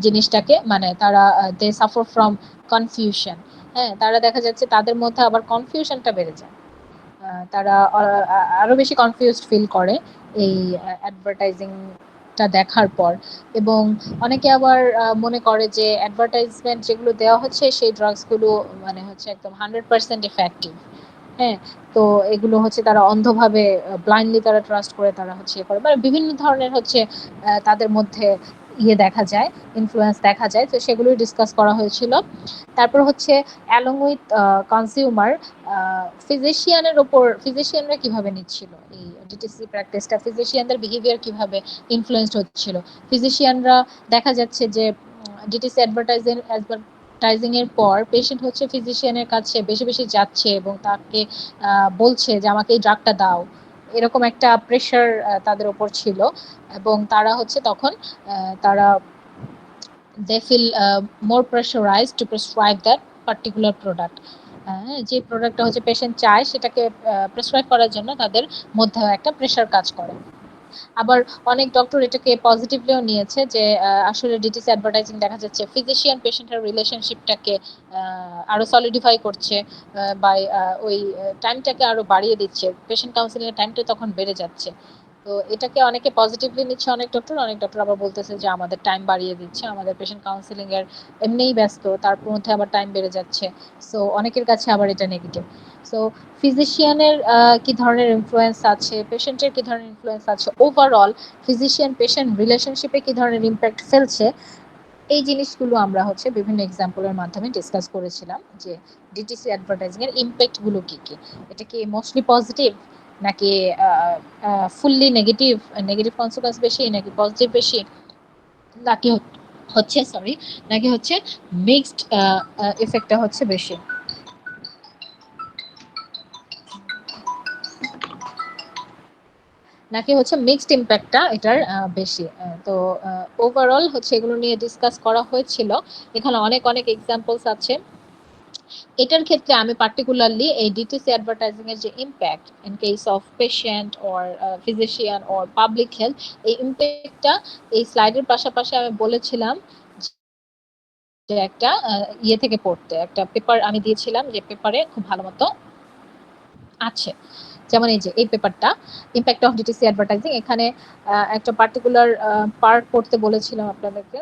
জিনিসটাকে মানে তারা দে সাফার ফ্রম কনফিউশন। হ্যাঁ, তারা দেখা যাচ্ছে তাদের মধ্যে আবার কনফিউশনটা বেড়ে যায়, তারা আরো বেশি কনফিউজড ফিল করে এই অ্যাডভার্টাইজিংটা দেখার পর। এবং অনেকে আবার মনে করে যে অ্যাডভার্টাইজমেন্ট যেগুলো দেওয়া হচ্ছে সেই ড্রাগসগুলো মানে হচ্ছে একদম 100% ইফেক্টিভ। হ্যাঁ, তো এগুলো হচ্ছে তারা অন্ধভাবে ব্লাইন্ডলি তারা ট্রাস্ট করে, তারা হচ্ছে করে মানে বিভিন্ন ধরনের হচ্ছে তাদের মধ্যে দেখা যায়, ইনফ্লুয়েন্স দেখা যায়। তো সেগুলোই ডিসকাস করা হয়েছিল। তারপর হচ্ছে অ্যালং উইথ কনজিউমার, ফিজিশিয়ানের ওপর ফিজিশিয়ানরা কিভাবে নিচ্ছিল এই ডিটিসি প্র্যাকটিসটা, ফিজিশিয়ানদের বিহেভিয়ার কিভাবে ইনফ্লুয়েন্সড হচ্ছিল। ফিজিশিয়ানরা দেখা যাচ্ছে যে ডিটিসি অ্যাডভার্টাইজিং এর পর পেশেন্ট হচ্ছে ফিজিশিয়ানের কাছে বেশি বেশি যাচ্ছে এবং তাকে বলছে যে আমাকে এই ড্রাগটা দাও, এরকম একটা প্রেশার তাদের ওপর ছিল। এবং তারা হচ্ছে তখন তারা they feel more pressurized to prescribe that particular product. যে প্রোডাক্টটা হচ্ছে পেশেন্ট চায় সেটাকে প্রেসক্রাইব করার জন্য তাদের মধ্যে একটা প্রেশার কাজ করে। আবার অনেক ডক্টর এটাকে পজিটিভলিও নিয়েছে যে আসলে ডিটিসি অ্যাডভার্টাইজিং দেখা যাচ্ছে ফিজিশিয়ান পেশেন্টের রিলেশনশিপটাকে আরো সলিডিফাই করছে, বাই ওই টাইমটাকে আরো বাড়িয়ে দিচ্ছে, পেশেন্ট কাউন্সিলিং এর টাইমটা তখন বেড়ে যাচ্ছে। তো এটাকে অনেকে পজিটিভলি নিচ্ছে, অনেক ডক্টর আবার বলতেছে যে আমাদের টাইম বাড়িয়ে দিচ্ছে, আমাদের পেশেন্ট কাউন্সিলিং এর এমনিই ব্যস্ত তার মধ্যে আবার টাইম বেড়ে যাচ্ছে। সো অনেকের কাছে আবার এটা নেগেটিভ। সো ফিজিশিয়ানের কি ধরনের ইনফ্লুয়েন্স আছে, পেশেন্টের কি ধরনের ইনফ্লুয়েন্স আছে, ওভারঅল ফিজিশিয়ান পেশেন্ট রিলেশনশিপে কি ধরনের ইম্প্যাক্ট ফেলছে, এই জিনিসগুলো আমরা হচ্ছে বিভিন্ন এক্সাম্পলের মাধ্যমে ডিসকাস করেছিলাম যে ডিটিসি অ্যাডভার্টাইজিং এর ইম্প্যাক্ট গুলো কি কি। এটা কি মোস্টলি পজিটিভ নাকি ফুললি নেগেটিভ, নেগেটিভ কনসিকোয়েন্স বেশি নাকি পজিটিভ বেশি, নাকি হচ্ছে সরি নাকি হচ্ছে মিক্সড ইফেক্টটা হচ্ছে বেশি, নাকি হচ্ছে মিক্সড ইম্প্যাক্টটা এটার বেশি। তো ওভারঅল হচ্ছে এগুলো নিয়ে ডিসকাস করা হয়েছিল। এখানে অনেক অনেক এক্সাম্পলস আছে। এটার ক্ষেত্রে আমি পার্টিকুলারলি এই ডিটিসি অ্যাডভার্টাইজিং এর যে impact in case of patient or physician or public health, এই ইম্প্যাক্টটা এই স্লাইডের পাশাপাশি আমি বলেছিলাম যে একটা ইয়ে থেকে পড়তে, একটা পেপার আমি দিয়েছিলাম যে পেপারে খুব ভালো মতো আছে। যেমন এই যে এই পেপারটা ইম্প্যাক্ট অফ ডিটিসি অ্যাডভার্টাইজিং, এখানে একটা পার্টিকুলার পার্ট পড়তে বলেছিলাম আপনাদেরকে,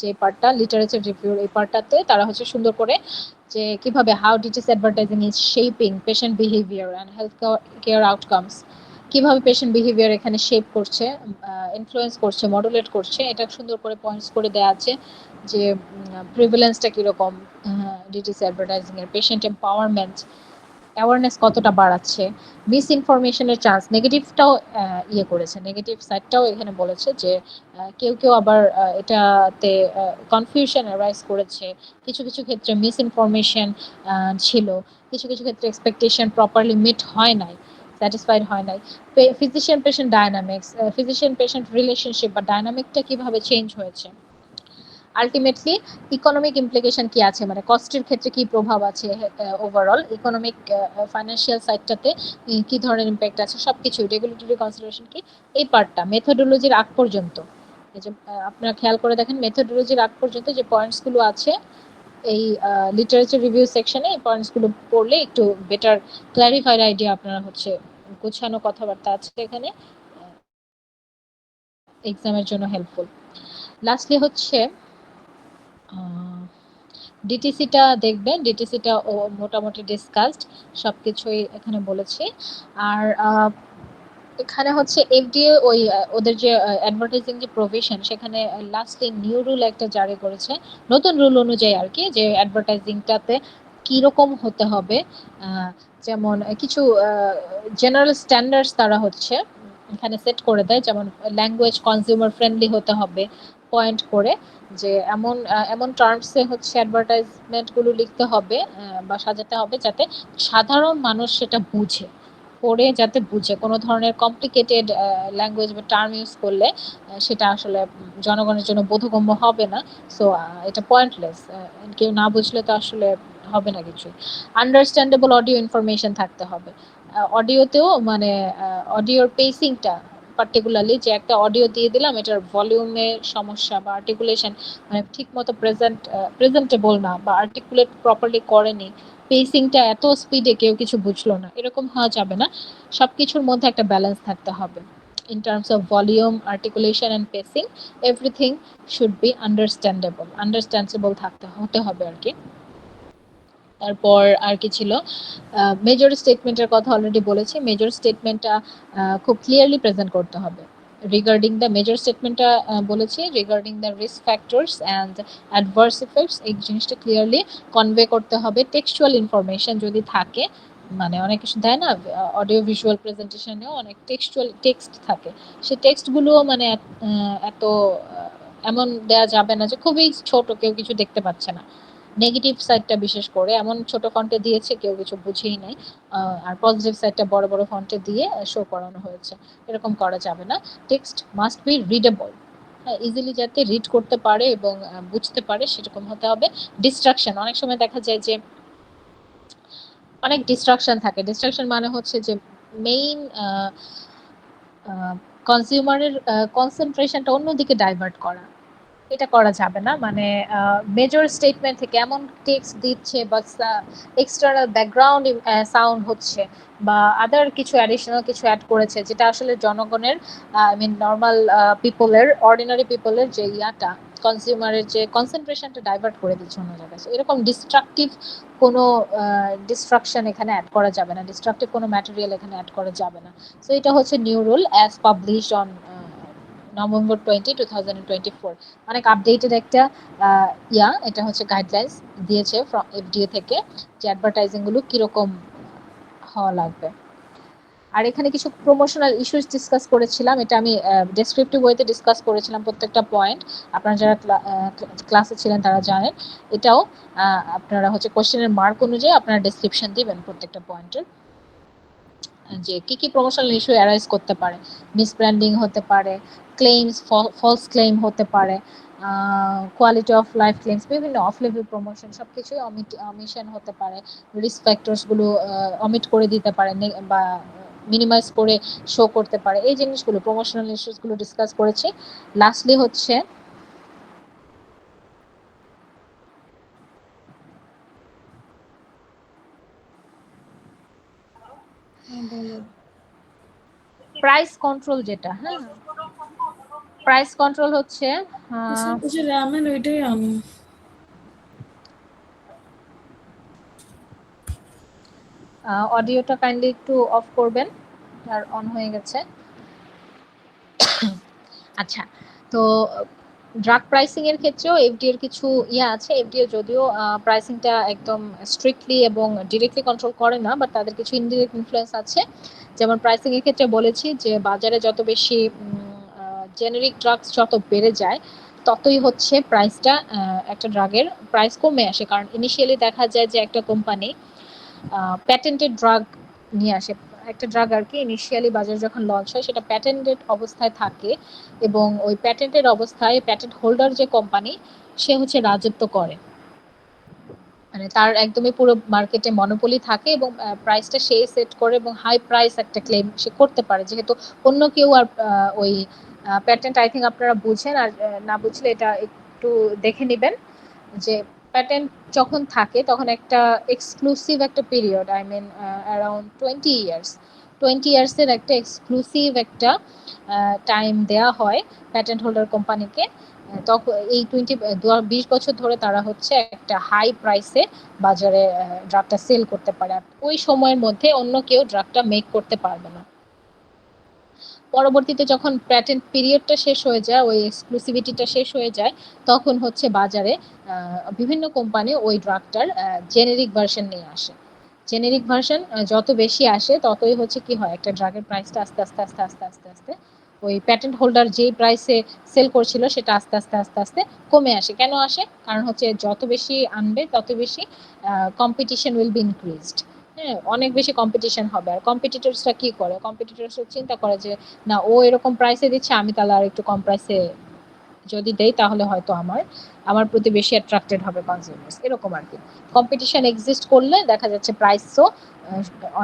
যে পার্টটা লিটারেচার রিভিউ, এই পার্টটাতে তারা হচ্ছে সুন্দর করে যে কিভাবে how DTC advertising is shaping patient behaviour and health care outcomes, কিভাবে পেশেন্ট বিহেভিয়ার এখানে শেপ করছে, ইনফ্লুয়েন্স করছে, মডুলেট করছে, এটা সুন্দর করে পয়েন্টস করে দেওয়া আছে যে প্রিভিলেন্সটা কিরকম ডিটিসি অ্যাডভার্টাইজিং এর, পেশেন্ট এম্পাওয়ারমেন্ট, অ্যাওয়ারনেস কতটা বাড়াচ্ছে, মিস ইনফরমেশনের চান্স, নেগেটিভটাও ইয়ে করেছে, নেগেটিভ সাইডটাও এখানে বলেছে যে কেউ কেউ আবার এটাতে কনফিউশন অ্যারাইজ করেছে, কিছু কিছু ক্ষেত্রে মিস ইনফরমেশন ছিল, কিছু কিছু ক্ষেত্রে এক্সপেকটেশন প্রপারলি মিট হয় নাই, স্যাটিসফাইড হয় নাই। Physician patient dynamics, physician patient relationship বা ডায়নামিকটা কিভাবে চেঞ্জ হয়েছে, আলটিমেটলি ইকোনমিক ইমপ্লিকেশন কি আছে, মানে কস্টের ক্ষেত্রে কি প্রভাব আছে, ওভারঅল ইকোনমিক ফাইন্যান্সিয়াল সাইডটাতে কি ধরনের ইম্প্যাক্ট আছে, সবকিছু রেগুলেটরি কনসিডারেশন কি, এই পার্টটা মেথোডোলজির আগ পর্যন্ত, এই যে আপনারা খেয়াল করে দেখেন মেথোডোলজির আগ পর্যন্ত যে পয়েন্টসগুলো আছে এই লিটারেচার রিভিউ সেকশনে, এই পয়েন্টসগুলো পড়লে একটু বেটার ক্ল্যারিফাইড আইডিয়া আপনারা হচ্ছে, গোছানো কথাবার্তা আছে এখানে, এক্সামের জন্য হেল্পফুল। লাস্টলি হচ্ছে ডিটিসিটা দেখবেন, ডিটিসিটা ও মোটামুটি ডিসকাসড, সবকিছুই এখানে বলেছি। আর এখানে হচ্ছে এফডিএ ওই ওদের যে অ্যাডভার্টাইজিং যে প্রভিশন, সেখানে লাস্টলি নিউ রুল একটা জারি করেছে, নতুন রুল অনুযায়ী আর কি, যে অ্যাডভার্টাইজিংটাতে কি রকম হতে হবে, যেমন কিছু জেনারেল স্ট্যান্ডার্ডস তারা হচ্ছে এখানে সেট করে দেয়, যেমন ল্যাঙ্গুয়েজ কনজিউমার ফ্রেন্ডলি হতে হবে পয়েন্ট করে, যে এমন এমন টার্মসে হচ্ছে অ্যাডভার্টাইজমেন্টগুলো লিখতে হবে বা সাজাতে হবে যাতে সাধারণ মানুষ সেটা বুঝে, পড়ে যাতে বুঝে, কোনো ধরনের কমপ্লিকেটেড ল্যাঙ্গুয়েজ বা টার্ম ইউজ করলে সেটা আসলে জনগণের জন্য বোধগম্য হবে না। সো এটা পয়েন্টলেস, কেউ না বুঝলে তো আসলে হবে না কিছু। আন্ডারস্ট্যান্ডেবল অডিও ইনফরমেশন থাকতে হবে, অডিওতেও মানে অডিওর পেসিংটা পার্টিকুলারলি, যে একটা অডিও দিয়ে দিলাম এটার ভলিউমের সমস্যা বা আর্টিকুলেশন মানে ঠিক মতো প্রেজেন্টেবল না বা আর্টিকুলেট প্রপারলি করেনি, পেসিংটা এত স্পিডে কেউ কিছু বুঝলো না, এরকম হওয়া যাবে না। সবকিছুর মধ্যে একটা ব্যালেন্স থাকতে হবে in terms of volume, articulation and pacing, everything should be understandable থাকতে হতে হবে আর কি। তারপর আর কি ছিল, মেজর স্টেটমেন্টের কথা অলরেডি বলেছি, মেজর স্টেটমেন্টটা খুব ক্লিয়ারলি প্রেজেন্ট করতে হবে। রিগার্ডিং দ্য মেজর স্টেটমেন্টটা বলেছি, regarding the risk factors and adverse effects, এই জিনিসটা ক্লিয়ারলি কনভে করতে হবে। টেক্সচুয়াল ইনফরমেশন যদি থাকে, মানে অনেক কিছু দেয় না অডিও ভিজুয়াল প্রেজেন্টেশনেও অনেক টেক্সচুয়াল টেক্সট থাকে, সেই টেক্সটগুলোও মানে এত এমন দেয়া যাবে না যে খুবই ছোট কেউ কিছু দেখতে পাচ্ছে না, নেগেটিভ সাইডটা বিশেষ করে এমন ছোট ফন্টে দিয়েছে কেউ কিছু বুঝেই নাই, আর পজিটিভ সাইডটা বড় বড় ফন্টে দিয়ে শো করানো হয়েছে, এরকম করা যাবে না। টেক্সট মাস্ট বি রিডেবল, হ্যাঁ ইজিলি যাতে রিড করতে পারে এবং বুঝতে পারে সেরকম হতে হবে। ডিস্ট্রাকশন, অনেক সময় দেখা যায় যে অনেক ডিস্ট্রাকশন থাকে, ডিস্ট্রাকশন মানে হচ্ছে যে মেইন কনজিউমারের কনসেন্ট্রেশনটা অন্যদিকে ডাইভার্ট করা, এটা করা যাবে না। মানে মেজর স্টেটমেন্ট থেকে এমন টেক্সট দিচ্ছে বা এক্সটার্নাল ব্যাকগ্রাউন্ড সাউন্ড হচ্ছে বা আদার কিছু অ্যাডিশনাল কিছু অ্যাড করেছে যেটা আসলে জনগণের আই মিন নর্মাল পিপলের, অর্ডিনারি পিপলের যে ইয়াটা, কনজিউমারের যে কনসেন্ট্রেশনটা ডাইভার্ট করে দিচ্ছে অন্য জায়গায়, এরকম ডিস্ট্রাকটিভ কোনো ডিস্ট্রাকশন এখানে অ্যাড করা যাবে না, ডিস্ট্রাকটিভ কোনো ম্যাটেরিয়াল এখানে অ্যাড করা যাবে না। সো এটা হচ্ছে new rule as published on November 20, 2024 অনেক আপডেটেড একটা এটা হচ্ছে গাইডলাইন্স দিয়েছে ফ্রম এফডিএ থেকে যে অ্যাডভার্টাইজিং গুলো কিরকম হওয়া লাগবে। আর এখানে কিছু প্রমোশনাল ইস্যুস ডিসকাস করেছিলাম, এটা আমি ডেসক্রিপটিভ ওয়েতে ডিসকাস করেছিলাম প্রত্যেকটা পয়েন্ট। আপনারা যারা ক্লাসে ছিলেন তারা জানেন। এটাও আপনারা হচ্ছে কোশ্চেনের মার্ক অনুযায়ী আপনারা ডেসক্রিপশন দিবেন প্রত্যেকটা পয়েন্টের, যে কি কি প্রমোশনাল ইস্যু অ্যারাইজ করতে পারে। মিসব্র্যান্ডিং হতে পারে, ক্লেইমস ফলস ক্লেইম হতে পারে, কোয়ালিটি অফ লাইফ ক্লেইমস, বিভিন্ন অফ লেভেল প্রমোশন সবকিছুই অমিশন হতে পারে। রিস্ক ফ্যাক্টরস গুলো অমিট করে দিতে পারে বা মিনিমাইজ করে শো করতে পারে। এই জিনিসগুলো প্রমোশনাল ইস্যুস গুলো ডিসকাস করেছি। লাস্টলি হচ্ছে প্রাইস কন্ট্রোল, যেটা প্রাইস কন্ট্রোল হচ্ছে রামেন ওইটাই আমি অডিওটা কাইন্ডলি একটু অফ করবেন, আর অন হয়ে গেছে। আচ্ছা, তো ড্রাগ প্রাইসিং এর ক্ষেত্রেও এফডি এর কিছু আছে। এফডিএ যদিও প্রাইসিংটা একদম স্ট্রিক্টলি এবং ডিরেক্টলি কন্ট্রোল করে না, বাট তাদের কিছু ইনডিরেক্ট ইনফ্লুয়েন্স আছে। যেমন প্রাইসিং এর ক্ষেত্রে বলেছি যে বাজারে যত বেশি জেনেরিক ড্রাগস যত বেড়ে যায় ততই হচ্ছে প্রাইসটা একটা ড্রাগের প্রাইস কমে আসে। কারণ ইনিশিয়ালি দেখা যায় যে একটা কোম্পানি প্যাটেন্টেড ড্রাগ নিয়ে আসে, একটা ড্রাগ আর কি ইনিশিয়ালি বাজারে যখন লঞ্চ হয় সেটা প্যাটেন্টেড অবস্থায় থাকে, এবং ওই প্যাটেন্টেড অবস্থায় প্যাটেন্ট হোল্ডার যে কোম্পানি সে হচ্ছে রাজত্ব করে, মানে তার একদমই পুরো মার্কেটে মনোপলি থাকে, এবং প্রাইসটা সে সেট করে এবং হাই প্রাইস একটা ক্লেম সে করতে পারে, যেহেতু অন্য কেউ আর ওই প্যাটেন্ট আই থিঙ্ক আপনারা বুঝেন, আর না বুঝলে এটা একটু দেখে নেবেন যে প্যাটেন্ট যখন থাকে তখন একটা এক্সক্লুসিভ একটা পিরিয়ড, আই মিন অ্যারাউন্ড 20 ইয়ার্সের একটা এক্সক্লুসিভ একটা টাইম দেয়া হয় প্যাটেন্ট হোল্ডার কোম্পানিকে। তখন এই 20 বছর ধরে তারা হচ্ছে একটা হাই প্রাইসে বাজারে ড্রাগটা সেল করতে পারে। ওই সময়ের মধ্যে অন্য কেউ ড্রাগটা মেক করতে পারবে না। পরবর্তীতে যখন প্যাটেন্ট পিরিয়ডটা শেষ হয়ে যায়, ওই এক্সক্লুসিভিটিটা শেষ হয়ে যায়, তখন হচ্ছে বাজারে বিভিন্ন কোম্পানি ওই ড্রাগটার জেনেরিক ভার্সন নিয়ে আসে। জেনেরিক ভার্সন যত বেশি আসে ততই হচ্ছে কি হয়, একটা ড্রাগের প্রাইসটা আস্তে আস্তে আস্তে আস্তে আস্তে আস্তে ওই প্যাটেন্ট হোল্ডার যেই প্রাইসে সেল করছিল সেটা আস্তে আস্তে আস্তে আস্তে কমে আসে। কেন আসে? কারণ হচ্ছে যত বেশি আনবে তত বেশি কম্পিটিশন উইল বি ইনক্রিজড। হ্যাঁ, অনেক বেশি কম্পিটিশন হবে। আর কম্পিটিটরসরা কি করে? কম্পিটিটরসরা চিন্তা করে যে না, ও এরকম প্রাইসে দিচ্ছে, আমি তাহলে আর একটু কম প্রাইসে যদি দেই তাহলে হয়তো আমার প্রতি বেশি অ্যাট্রাক্টেড হবে কনজিউমার্স, এরকম আর কি। কম্পিটিশন এক্সিস্ট করলে দেখা যাচ্ছে প্রাইসও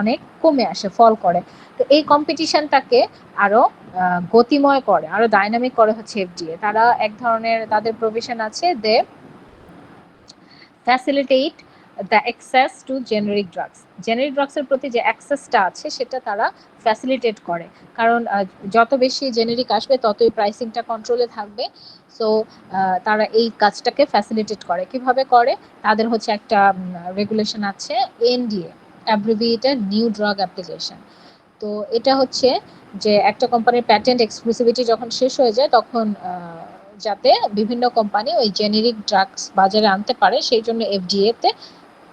অনেক কমে আসে, ফল করে। তো এই কম্পিটিশনটাকে আরো গতিময় করে, আরো ডাইনামিক করে হচ্ছে এফডিএ। তারা এক ধরনের তাদের প্রভিশন আছে, they facilitate the access to generic drugs. Generic ড্রাগসের প্রতি যে অ্যাক্সেসটা আছে সেটা তারা ফ্যাসিলিটেট করে, কারণ যত বেশি জেনারিক আসবে ততই প্রাইসিংটা কন্ট্রোলে থাকবে। সো তারা এই কাজটাকে ফ্যাসিলিটেট করে। কিভাবে করে? তাদের হচ্ছে একটা রেগুলেশন আছে, NDA, abbreviated new drug application. তো এটা হচ্ছে যে একটা কোম্পানির প্যাটেন্ট এক্সক্লুসিভিটি যখন শেষ হয়ে যায় তখন যাতে বিভিন্ন কোম্পানি ওই জেনেরিক ড্রাগস বাজারে আনতে পারে সেই জন্য এফডিএ তে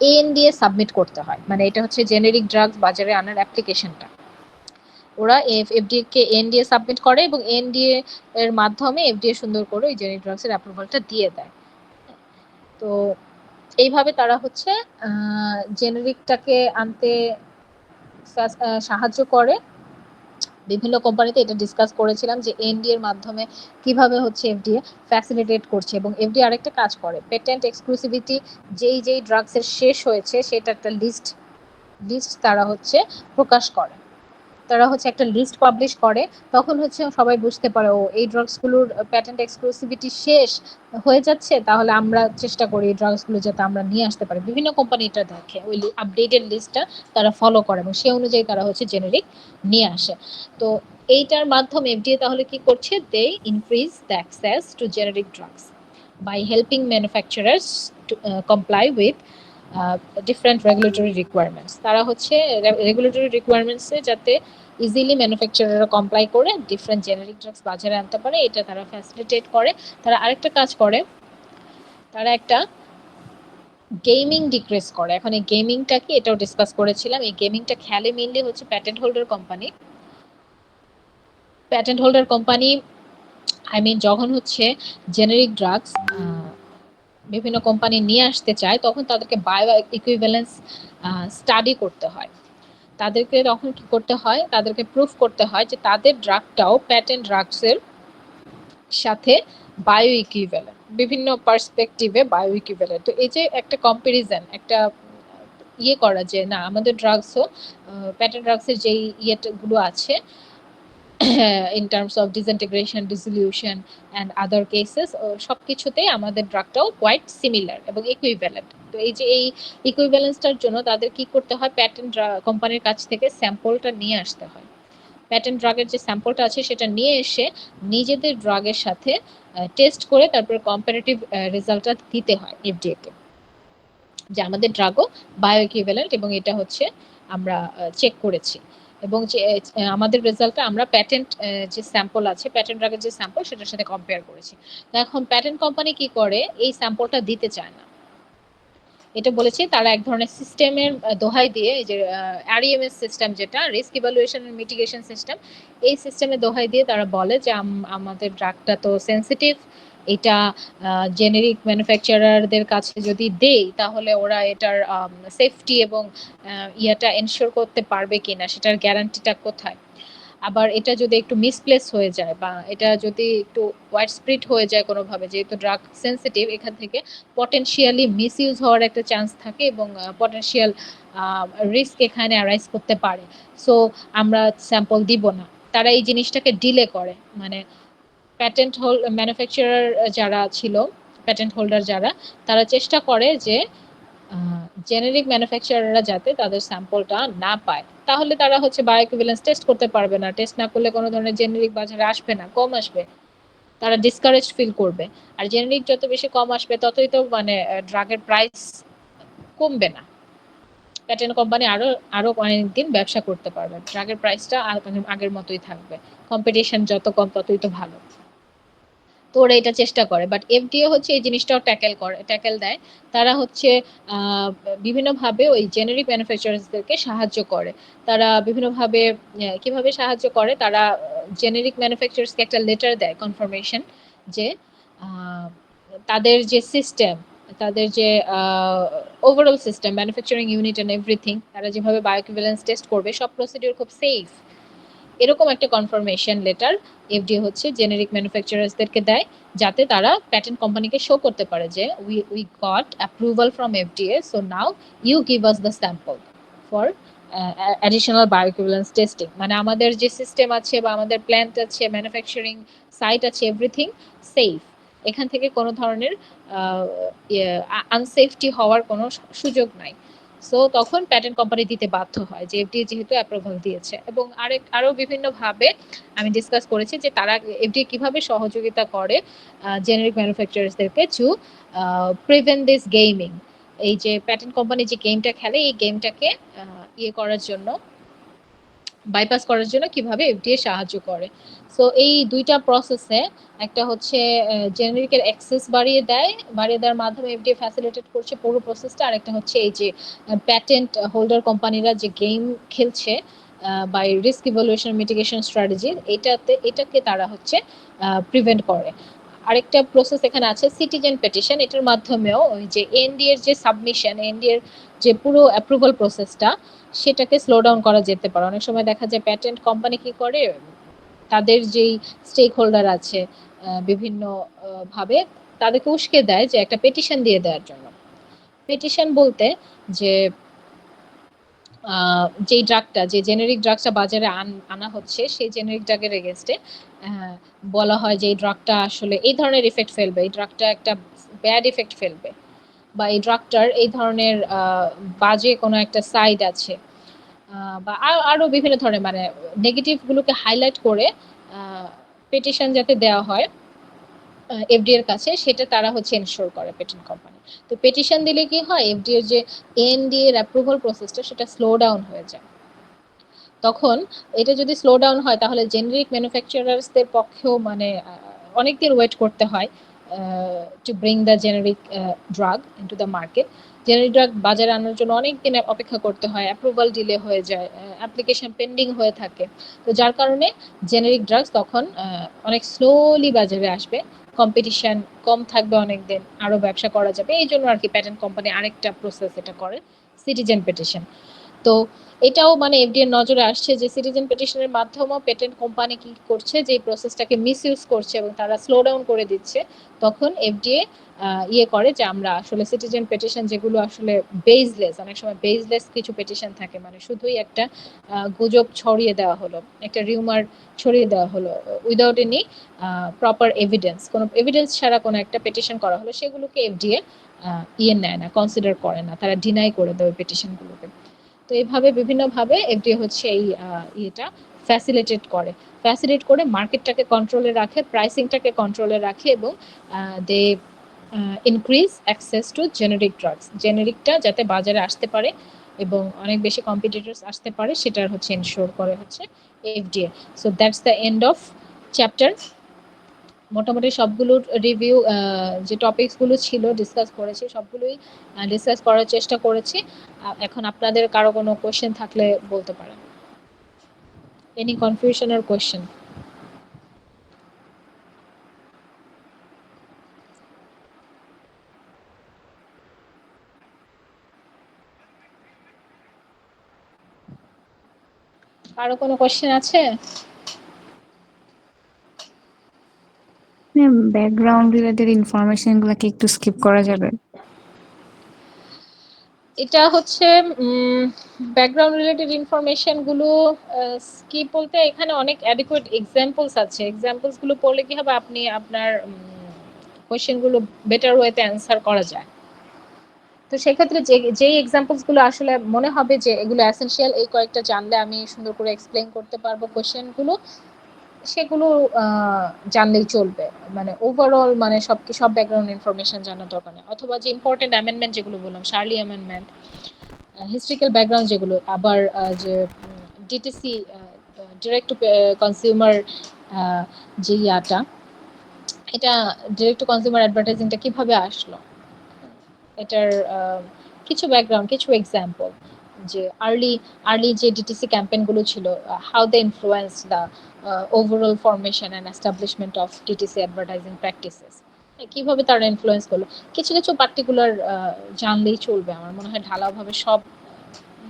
এএনডিএ সাবমিট করতে হয়। মানে এটা হচ্ছে জেনেরিক ড্রাগস বাজারে আনার অ্যাপ্লিকেশনটা। ওরা এফডিএ কে এএনডিএ সাবমিট করে এবং এএনডিএ এর মাধ্যমে এফডিএ সুন্দর করে ওই জেনেরিক ড্রাগসের অ্যাপ্রুভালটা দিয়ে দেয়। তো এইভাবে তারা হচ্ছে জেনেরিকটাকে আনতে সাহায্য করে। বিভিন্ন কোম্পানিতে এটা ডিসকাস করেছিলাম যে এনডিএ এর মাধ্যমে কিভাবে হচ্ছে এফডিএ ফ্যাসিলিটেট করছে, এবং এফডিএ আরেকটা কাজ করে, পেটেন্ট এক্সক্লুসিভিটি যেই ড্রাগসের শেষ হয়েছে সেটা একটা লিস্ট তারা হচ্ছে প্রকাশ করে। তারা হচ্ছে একটা লিস্ট পাবলিশ করে, তখন হচ্ছে সবাই বুঝতে পারে ও এই ড্রাগসগুলোর প্যাটেন্ট এক্সক্লুসিভিটি শেষ হয়ে যাচ্ছে, তাহলে আমরা চেষ্টা করি এই ড্রাগসগুলো যাতে আমরা নিয়ে আসতে পারি। বিভিন্ন কোম্পানি এটা দেখে, ওই আপডেটেড লিস্টটা তারা ফলো করে এবং সেই অনুযায়ী তারা হচ্ছে জেনেরিক নিয়ে আসে। তো এইটার মাধ্যমে এফডিএ তাহলে কি করছে? They increase the access to generic drugs by helping manufacturers to comply with different regulatory requirements. তারা হচ্ছে রেগুলেটরি রিকোয়ারমেন্টসে যাতে ইজিলি ম্যানুফ্যাকচারাররা কমপ্লাই করে ডিফারেন্ট জেনেরিক ড্রাগস বাজারে আনতে পারে, এটা তারা ফ্যাসিলিটেট করে। তারা আরেকটা কাজ করে, তারা একটা গেমিং ডিক্রিজ করে। এখন এই গেমিংটা কি, এটাও ডিসকাস করেছিলাম। এই গেমিংটা খেলে মেইনলি হচ্ছে patent holder company. Patent holder company I mean যখন হচ্ছে জেনেরিক ড্রাগস বিভিন্ন কোম্পানি নিয়ে আসতে চায়, তখন তাদেরকে বায়ো ইকুইভ্যালেন্স স্টাডি করতে হয়। তাদেরকে তখন কি করতে হয়, তাদেরকে প্রুফ করতে হয় যে তাদের ড্রাগটাও প্যাটেন্ট ড্রাগসের সাথে বায়ো ইকুইভ্যালেন্ট, বিভিন্ন পার্সপেক্টিভে বায়ো ইকুইভ্যালেন্ট। তো এই যে একটা কম্পারিজন, একটা ইয়ে করা যে না আমাদের ড্রাগসও প্যাটেন্ট ড্রাগসের যেই ইয়েগুলো আছে in terms of disintegration, dissolution and other cases, সবকিছুতেই আমাদের ড্রাগটাও কোয়াইট সিমিলার এবং ইকুইভ্যালেন্ট। তো এই যে এই ইকুইভ্যালেন্সটার জন্য তাদের কি করতে হয়, প্যাটেন্ট কোম্পানির কাছ থেকে স্যাম্পলটা নিয়ে আসতে হয়। প্যাটেন্ট ড্রাগের যে স্যাম্পলটা আছে সেটা নিয়ে এসে নিজেদের ড্রাগের সাথে টেস্ট করে তারপর কম্পারেটিভ রেজাল্টটা দিতে হয় এফডিএ কে, যে আমাদের ড্রাগও বায়ো ইকুইভ্যালেন্ট এবং এটা হচ্ছে আমরা চেক করেছি, এবং যে আমাদের রেজাল্টটা আমরা প্যাটেন্ট যে স্যাম্পল আছে, প্যাটেন্ট ড্রাগের যে স্যাম্পল সেটার সাথে কম্পেয়ার করেছি। তো এখন প্যাটেন্ট কোম্পানি কি করে, এই স্যাম্পলটা দিতে চায় না। এটা বলেছি তারা এক ধরনের সিস্টেমের দোহাই দিয়ে, এই যে আরইএমএস সিস্টেম, যেটা risk evaluation and mitigation system, এই সিস্টেমে দোহাই দিয়ে তারা বলে যে আমাদের ড্রাগটা তো সেনসিটিভ, এটা জেনেরিক ম্যানুফ্যাকচারারদের কাছে যদি দেই তাহলে ওরা এটার সেফটি এবং ইয়াটা এনশিওর করতে পারবে কিনা, সেটার গ্যারান্টিটা কোথায়। আবার এটা যদি একটু মিসপ্লেস হয়ে যায় বা এটা যদি একটু ওয়াইড স্প্রেড হয়ে যায় কোনোভাবে, যেহেতু ড্রাগ সেন্সিটিভ, এখান থেকে পটেনশিয়ালি মিসইউজ হওয়ার একটা চান্স থাকে এবং পটেনশিয়াল রিস্ক এখানে অ্যারাইজ করতে পারে। সো আমরা স্যাম্পল দিব না। তারা এই জিনিসটাকে ডিলে করে, মানে প্যাটেন্ট ম্যানুফ্যাকচারার যারা ছিল, প্যাটেন্ট হোল্ডার যারা, তারা চেষ্টা করে যে জেনেরিক ম্যানুফ্যাকচারাররা যাতে তাদের স্যাম্পলটা না পায়, তাহলে তারা হচ্ছে বায়োইকুইভ্যালেন্স টেস্ট করতে পারবে না। টেস্ট না করলে কোনো ধরনের জেনেরিক বাজারে আসবে না, কম আসবে, তারা ডিসকারেজ ফিল করবে। আর জেনেরিক যত বেশি কম আসবে ততই তো মানে ড্রাগের প্রাইস কমবে না, প্যাটেন্ট কোম্পানি আরো আরো অনেকদিন ব্যবসা করতে পারবে, ড্রাগের প্রাইসটা আগের মতোই থাকবে, কম্পিটিশন যত কম ততই তো ভালো। তো ওরা এটা চেষ্টা করে, বাট এফডিএ হচ্ছে এই জিনিসটাও ট্যাকেল দেয়। তারা হচ্ছে বিভিন্নভাবে ওই জেনেরিক ম্যানুফ্যাকচারার্সদেরকে সাহায্য করে। তারা বিভিন্নভাবে কিভাবে সাহায্য করে, তারা জেনেরিক ম্যানুফ্যাকচারার্সকে একটা লেটার দেয় কনফার্মেশন, যে তাদের যে সিস্টেম, তাদের যে overall system, manufacturing unit and everything, তারা যেভাবে বায়োইকুইভ্যালেন্স টেস্ট করবে, সব প্রসিডিউর খুব সেফ, এরকম একটা কনফার্মেশন লেটার এফডিএ হচ্ছে জেনেরিক ম্যানুফ্যাকচারার্সদেরকে দেয়, যাতে তারা প্যাটেন্ট কোম্পানিকে শো করতে পারে যে we got approval from FDA, so now you give us the sample for additional bioequivalence testing. মানে আমাদের যে সিস্টেম আছে বা আমাদের প্ল্যান্ট আছে, ম্যানুফ্যাকচারিং সাইট আছে, এভরিথিং সেফ, এখান থেকে কোনো ধরনের আনসেফটি হওয়ার কোনো সুযোগ নাই। সো তখন প্যাটেন্ট কোম্পানি দিতে বাধ্য হয়, যে এফডিএ যেহেতু অ্যাপ্রুভাল দিয়েছে। এবং আরো বিভিন্ন ভাবে আমি ডিসকাস করেছি যে তারা এফডিএ কিভাবে সহযোগিতা করে জেনেরিক ম্যানুফ্যাকচারার্সদেরকে টু প্রিভেন্ট দিস গেমিং। এই যে প্যাটেন্ট কোম্পানি যে গেমটা খেলে, এই গেমটাকে ইয়ে করার জন্য, বাইপাস করার জন্য কিভাবে এফডিএ সাহায্য করে। সো এই দুইটা প্রসেসে, একটা হচ্ছে জেনেরিকের অ্যাক্সেস বাড়িয়ে দেওয়ার মাধ্যমে এফডিএ ফ্যাসিলিটেট করছে পুরো প্রসেসটা, আর একটা হচ্ছে এই যে প্যাটেন্ট হোল্ডার কোম্পানিরা যে গেম খেলছে by risk evaluation mitigation strategy, এটাকে তারা হচ্ছে প্রিভেন্ট করে। আরেকটা প্রসেস এখানে আছে সিটিজেন পেটিশন, এটার মাধ্যমেও ওই যে এনডিএর যে সাবমিশন, এনডিএর যে পুরো অ্যাপ্রুভাল প্রসেসটা, সেটাকে স্লো ডাউন করা যেতে পারে। অনেক সময় দেখা যায় প্যাটেন্ট কোম্পানি কি করে, তাদের যেই স্টেক হোল্ডার আছে বিভিন্ন ভাবে তাদেরকে উস্কে দেয় যে একটা পেটিশন দিয়ে দেওয়ার জন্য। পেটিশন বলতে যে যে ড্রাগটা, যে জেনেরিক ড্রাগটা বাজারে আনা হচ্ছে, সেই জেনেরিক ড্রাগের এগেইনস্টে বলা হয় যে এই ড্রাগটা আসলে এই ধরনের ইফেক্ট ফেলবে, এই ড্রাগটা একটা ব্যাড ইফেক্ট ফেলবে, বা এই ড্রাগটার এই ধরনের বাজে কোনো একটা সাইড আছে, বা আরো বিভিন্ন ধরনের মানে নেগেটিভ গুলোকে হাইলাইট করে পিটিশন যাতে দেওয়া হয় এফডিএ এর কাছে, সেটা তারা হচ্ছে এনশিওর করে পেটেন্ট কোম্পানি। তো পেটিশন দিলে কি হয়, এফডিএ এর যে এনডিএ এর অ্যাপ্রুভাল প্রসেসটা সেটা স্লো ডাউন হয়ে যায়। তখন এটা যদি স্লো ডাউন হয় তাহলে জেনেরিক ম্যানুফ্যাকচারার্সদের পক্ষেও মানে অনেকদিন ওয়েট করতে হয় to bring the generic drug into the market. Generic drug বাজারে আনার জন্য অনেক দিন অপেক্ষা করতে হয়, অ্যাপ্রুভাল ডিলে হয়ে যায়, অ্যাপ্লিকেশন পেন্ডিং হয়ে থাকে। তো যার কারণে জেনেরিক ড্রাগস তখন অনেক স্লোলি বাজারে আসবে, কম্পিটিশন কম থাকবে, অনেক দিন আরো ব্যবসা করা যাবে। এই জন্য আর কি প্যাটেন্ট কোম্পানি আরেকটা প্রসেস এটা করে, সিটিজেন পেটিশন। তো এটাও মানে এফডিএ নজরে আসছে যে সিটিজেন পেটিশনের মাধ্যমেও পেটেন্ট কোম্পানি কি করছে, যে প্রসেসটাকে মিসইউজ করছে এবং তারা স্লো ডাউন করে দিচ্ছে। তখন এফডিএ ইয়ে করে যে আমরা আসলে সিটিজেন পেটিশন যেগুলো আসলে বেসলেস, অনেক সময় বেসলেস কিছু পেটিশন থাকে, মানে শুধুই একটা গুজব ছড়িয়ে দেওয়া হলো, একটা রিউমার ছড়িয়ে দেওয়া হলো উইদাউট এনি প্রপার এভিডেন্স, কোনো এভিডেন্স ছাড়া কোনো একটা পেটিশন করা হলো, সেগুলোকে এফডিএ ইয়ে নেয় না, কনসিডার করে না, তারা ডিনাই করে দেয় ওই পেটিশনগুলোকে। তো এইভাবে বিভিন্নভাবে এফডিএ হচ্ছে এই ইয়েটা ফ্যাসিলিটেট করে মার্কেটটাকে কন্ট্রোলে রাখে, প্রাইসিংটাকে কন্ট্রোলে রাখে, এবং they increase access to generic drugs, জেনেরিকটা যাতে বাজারে আসতে পারে এবং অনেক বেশি কম্পিটিটরস আসতে পারে, সেটার হচ্ছে এনশিওর করে হচ্ছে FDA. So that's the end of chapter. মোটামুটি সবগুলোর রিভিউ, যে টপিকসগুলো ছিল ডিসকাস করেছি, সবগুলোই ডিসকাস করার চেষ্টা করেছি। এখন আপনাদের কারো কোনো কোশ্চেন থাকলে বলতে পারেন। Any confusion or question? কারো কোনো কোশ্চেন আছে? ব্যাকগ্রাউন্ড রিলেটেড ইনফরমেশন গুলো কি একটু স্কিপ করা যাবে? এটা হচ্ছে ব্যাকগ্রাউন্ড রিলেটেড ইনফরমেশন গুলো স্কিপ বলতে এখানে অনেক অ্যাডিকুয়েট এক্সাম্পলস আছে, এক্সাম্পলস গুলো পড়লে কি হবে, আপনি আপনার কোশ্চেন গুলো বেটার ওয়েতে অ্যান্সার করা যায়। তো সেক্ষেত্রে যেই এক্সাম্পলস গুলো আসলে মনে হবে যে এগুলো এসেনশিয়াল, এই কয়েকটা জানলে আমি সুন্দর করে এক্সপ্লেইন করতে পারবো কোশ্চেন গুলো, সেগুলো জানলেই চলবে। মানে ওভারঅল মানে সব ব্যাকগ্রাউন্ড ইনফরমেশন জানার দরকার নেই। অথবা যে ইম্পর্টেন্ট অ্যামেন্ডমেন্ট যেগুলো বললাম, শার্লি অ্যামেন্ডমেন্ট, হিস্ট্রিক্যাল ব্যাকগ্রাউন্ড যেগুলো, আবার যে ডিটিসি, ডিরেক্ট টু কনজিউমার, যে ইয়াটা, এটা ডিরেক্ট টু কনজিউমার অ্যাডভার্টাইজিংটা কিভাবে আসলো, এটার কিছু ব্যাকগ্রাউন্ড, কিছু এক্সাম্পল, যে আর্লি যে ডিটিসি ক্যাম্পেইনগুলো ছিল, how they influence the overall formation and establishment of DTC advertising practices, কিভাবে তারা ইনফ্লুয়েন্স করলো, কিছু কিছু পার্টিকুলার জানলেই চলবে। আমার মনে হয় ঢালাওভাবে সব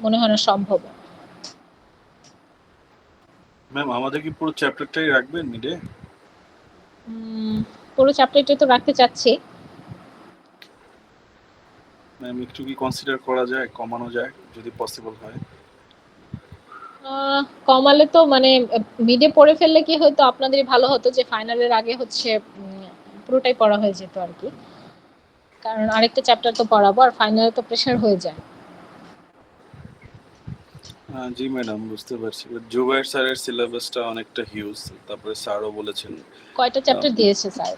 মনে হয় না সম্ভব। ম্যাম আমাদের কি পুরো চ্যাপ্টারটাই রাখবেন মিডে? পুরো চ্যাপ্টারটা তো রাখতে চাচ্ছি। ম্যাম একটু কি কনসিডার করা যায়, কমানো যায় যদি পসিবল হয়? কমালে তো মানে মিডে পড়ে ফেললে কি হয়তো আপনাদেরই ভালো হতো, যে ফাইনালের আগে হচ্ছে পুরোটাই পড়া হয়ে যেত আর কি, কারণ আরেকটা চ্যাপ্টার তো পড়াবো আর ফাইনালে তো প্রেশার হয়ে যায়। জি ম্যাডাম বুঝতে পারছি, জুবাইর স্যারের সিলেবাসটা অনেকটা হিউজ, তারপরে স্যারও বলেছেন। কয়টা চ্যাপ্টার দিয়েছে স্যার?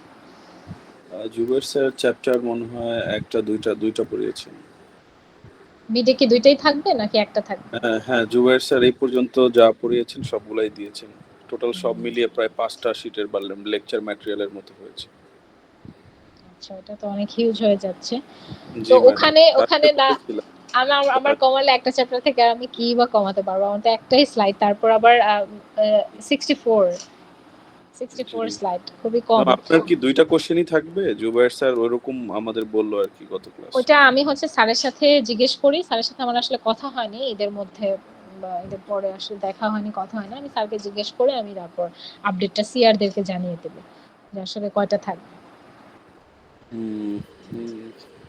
জুবাইর স্যার চ্যাপ্টার মনে হয় একটা দুইটা পড়িয়েছেন। মিডে কি দুইটাই থাকবে নাকি একটা থাকবে? হ্যাঁ জুবাইর স্যার এই পর্যন্ত যা পড়িয়েছেন সবগুলাই দিয়েছেন, টোটাল সব মিলিয়ে প্রায় 5টা শীটের লেকচার ম্যাটেরিয়ালের মতো হয়েছে। আচ্ছা, এটা তো অনেক হিউজ হয়ে যাচ্ছে। জি তো ম্যাডাম, ওখানে না আমার কমালে একটা চ্যাপ্টার থেকে আমি কি বা কমাতে পারবো, আমার তো একটাই স্লাইড, তারপর আবার 64 স্লাইড, খুবই কম। আপনার কি দুইটা কোশ্চেনই থাকবে? জুবাইর স্যার ওরকম আমাদের বললো আর কি গত ক্লাস। ওটা আমি হচ্ছে স্যারের সাথে জিজ্ঞেস করি, স্যারের সাথে আমার আসলে কথা হয়নি এদের মধ্যে, বা এদের পরে আসলে দেখা হয়নি, কথা হয় না। আমি স্যারকে জিজ্ঞেস করে আমি তারপর আপডেটটা সিআর দেরকে জানিয়ে দেব যে আসলে কয়টা থাকবে।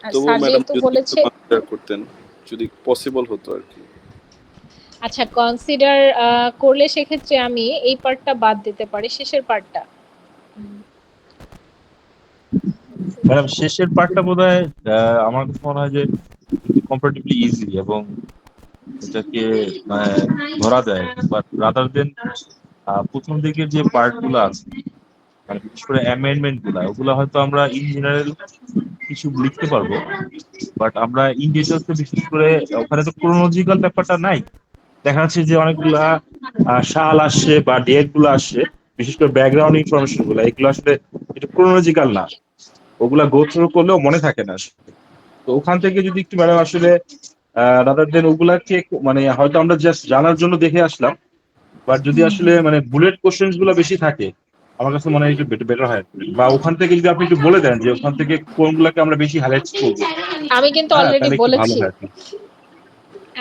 আর তবু স্যার ম্যাডাম যেহেতু যদি বলেছে, কনসিডার করতেন যদি পসিবল হতো আর কি। আচ্ছা কনসিডার করলে সেক্ষেত্রে আমি এই পার্টটা বাদ দিতে পারি, শেষের পার্টটা। ম্যাডাম শেষের পার্টটা বোধহয় আমার কাছে মনে হয় যে কম্পারেটিভলি ইজি এবং এটাকে ধরা যায়, বাট রাদার দেন প্রথম দিকের যে পার্টগুলো আছে মানে বিশেষ করে অ্যামেন্ডমেন্ট ওগুলা হয়তো আমরা ইন জেনারেল কিছু লিখতে পারবো, বাট আমরা ইন ডিটেলস বিশেষ করে ওখানে তো ক্রোনোলজিক্যাল ব্যাপারটা নাই। দেখা যাচ্ছে যে অনেকগুলা সাল আসছে বা ডেট গুলো আসছে, বিশেষ করে ব্যাকগ্রাউন্ড ইনফরমেশন গুলো, এগুলো আসলে এটা ক্রোনোলজিক্যাল না, ওগুলা গো থ্রু করলেও মনে থাকে না আসলে। তো ওখান থেকে যদি একটু ম্যাডাম আসলে রাদার দেন ওগুলাকে মানে হয়তো আমরা জাস্ট জানার জন্য দেখে আসলাম, বাট যদি আসলে মানে বুলেট কোশ্চেন গুলো বেশি থাকে আমার কাছে মনে হয় একটু বেটার হয়। বা ওখান থেকে যদি আপনি একটু বলে দেন যে ওখান থেকে কোনগুলোকে আমরা বেশি হাইলাইট করবো, আমি কিন্তু হ্যাঁ অলরেডি তাহলে একটু ভালো বলেছি, হয় আর কি।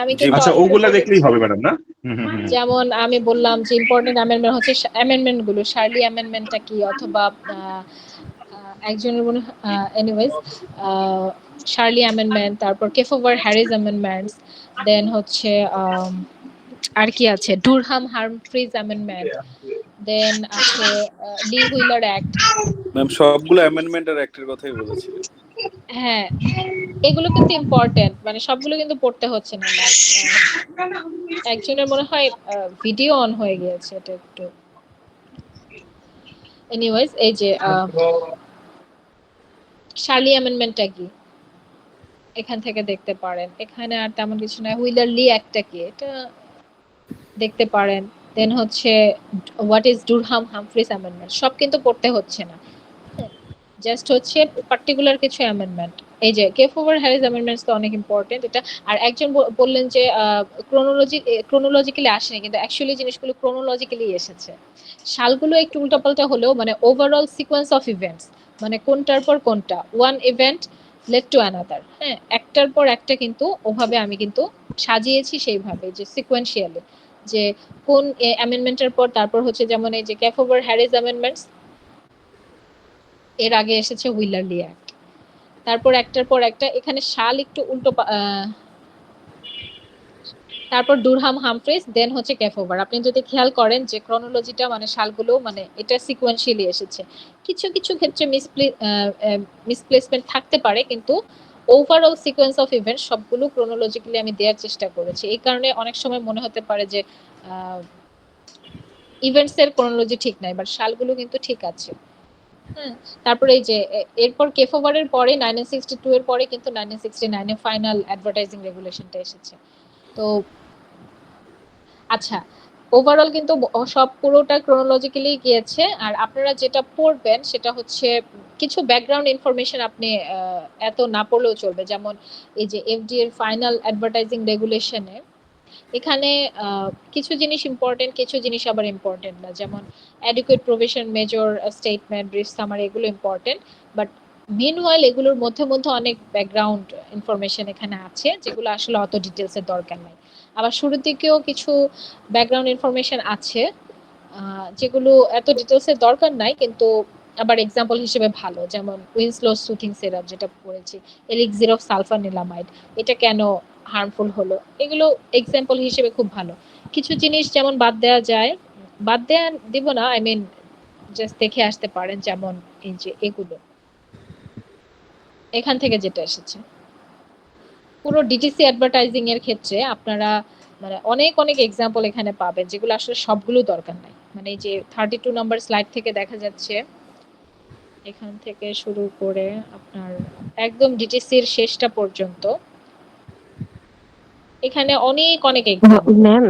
আমি জি কিন্তু আচ্ছা অলরেডি ওগুলা দেখলেই বলেছি। হবে ম্যাডাম না? হুম হুম হুম। যেমন আমি বললাম যে ইম্পর্টেন্ট অ্যামেন্ডমেন্ট হচ্ছে অ্যামেন্ডমেন্ট গুলো, শার্লি অ্যামেন্ডমেন্টটা কি, অথবা একজনের মনে এনিওয়েজ শার্লি অ্যামেন্ডমেন্ট, তারপর কেফোভার হ্যারিস অ্যামেন্ডমেন্টস, দেন হচ্ছে আর কি আছে, ডুরহাম হামফ্রিজ অ্যামেন্ডমেন্ট, দেন আছে লি হুইলার অ্যাক্ট। ম্যাম সবগুলো অ্যামেন্ডমেন্ট আর অ্যাক্টের কথাই বলেছিলেন। হ্যাঁ, এগুলো কিন্তু ইম্পর্টেন্ট, মানে সবগুলো কিন্তু পড়তে হচ্ছে না। একজনের মনে হয় ভিডিও অন হয়ে গিয়েছে, এটা একটু এনিওয়েজ। এই যে শার্লি অ্যামেন্ডমেন্টটা কি এখান থেকে দেখতে পারেন, এখানে আর তেমন কিছু নয়। হুইলার লি অ্যাক্টটা কি এটা দেখতে পারেন। দেন হচ্ছে হোয়াট ইজ ডুরহাম হামফ্রিজ অ্যামেন্ডমেন্ট, সব কিন্তু পড়তে হচ্ছে না, জাস্ট হচ্ছে পার্টিকুলার কিছু অ্যামেন্ডমেন্ট। এই যে কেফোভার হ্যারিস অ্যামেন্ডমেন্টস তো অনেক ইম্পর্টেন্ট এটা। আর একজন বললেন যে ক্রোনোলজিক্যালি আসেনি, কিন্তু অ্যাকচুয়ালি জিনিসগুলো ক্রোনোলজিক্যালি এসেছে। সালগুলো একটু উল্টাপাল্টা হলেও মানে ওভারঅল সিকোয়েন্স অফ ইভেন্টস, মানে কোনটার পর কোনটা, one event led to another, হ্যাঁ, একটার পর একটা কিন্তু ওভাবে আমি কিন্তু সাজিয়েছি সেইভাবে যে সিকোয়েন্সিয়ালি, যে কোন অ্যামেন্ডমেন্টের পর তারপর হচ্ছে, যেমন এই যে কেফোভার হ্যারিস অ্যামেন্ডমেন্টস, এর আগে এসেছে হুইলারলি অ্যাক্ট, তারপর একটার পর একটা এখানে সাল একটু উল্টো তারপর ডুরহাম হামফ্রিজ, দেন হচ্ছে কেফোভার। আপনি যদি খেয়াল করেন যে ক্রনোলজিটা মানে সালগুলো মানে এটা সিকোয়েন্সিয়ালি এসেছে, কিছু কিছু ক্ষেত্রে মিসপ্লেসমেন্ট থাকতে পারে, কিন্তু ওভারঅল সিকোয়েন্স অফ ইভেন্ট সবগুলো ক্রনোলজিক্যালি আমি দেওয়ার চেষ্টা করেছি। এই কারণে অনেক সময় মনে হতে পারে যে ইভেন্টস এর ক্রনোলজি ঠিক নাই, বাট সালগুলো কিন্তু ঠিক আছে। হ্যাঁ, তারপরে এই যে এরপর কেফোভারের পরে 1962 এর পরে কিন্তু 1969 এ ফাইনাল অ্যাডভার্টাইজিং রেগুলেশনটা এসেছে। তো আচ্ছা, ওভারঅল কিন্তু সব পুরোটা ক্রোনোলজিক্যালি গিয়েছে। আর আপনারা যেটা পড়বেন সেটা হচ্ছে কিছু ব্যাকগ্রাউন্ড ইনফরমেশন আপনি এত না পড়লেও চলবে। যেমন এই যে এফডিএ এর ফাইনাল অ্যাডভার্টাইজিং রেগুলেশনে এখানে কিছু জিনিস ইম্পর্টেন্ট, কিছু জিনিস আবার ইম্পর্টেন্ট না। যেমন adequate provision, major statement, brief summary, এগুলো ইম্পর্টেন্ট, বাট মিনওয়াইল এগুলোর মধ্যে মধ্যে অনেক ব্যাকগ্রাউন্ড ইনফরমেশন এখানে আছে যেগুলো আসলে অত ডিটেলসের দরকার নাই। আবার শুরুর দিকেও কিছু ব্যাকগ্রাউন্ড ইনফরমেশন আছে যেগুলো এত ডিটেলসের দরকার নাই, কিন্তু আবার এক্সাম্পল হিসেবে ভালো। যেমন উইনস্লো সুথিং সিরাপ যেটা পড়েছি, এলিক্সির অফ সালফানিলামাইড, এটা কেন হার্মফুল হলো, এগুলো এক্সাম্পল হিসেবে খুব ভালো। কিছু জিনিস যেমন বাদ দেওয়া যায়, বাদ দেওয়া দিব না, আই মিন জাস্ট দেখে আসতে পারেন। যেমন এই যে এগুলো এখান থেকে যেটা এসেছে, পুরো ডিটিসি অ্যাডভার্টাইজিং এর ক্ষেত্রে আপনারা মানে অনেক অনেক এক্সাম্পল এখানে পাবেন যেগুলো আসলে সবগুলো দরকার নাই। মানে এই যে 32 নাম্বার স্লাইড থেকে দেখা যাচ্ছে, এখান থেকে শুরু করে আপনার একদম ডিটিসির শেষটা পর্যন্ত এখানে অনেক অনেক এক্সাম্পল। ম্যাম,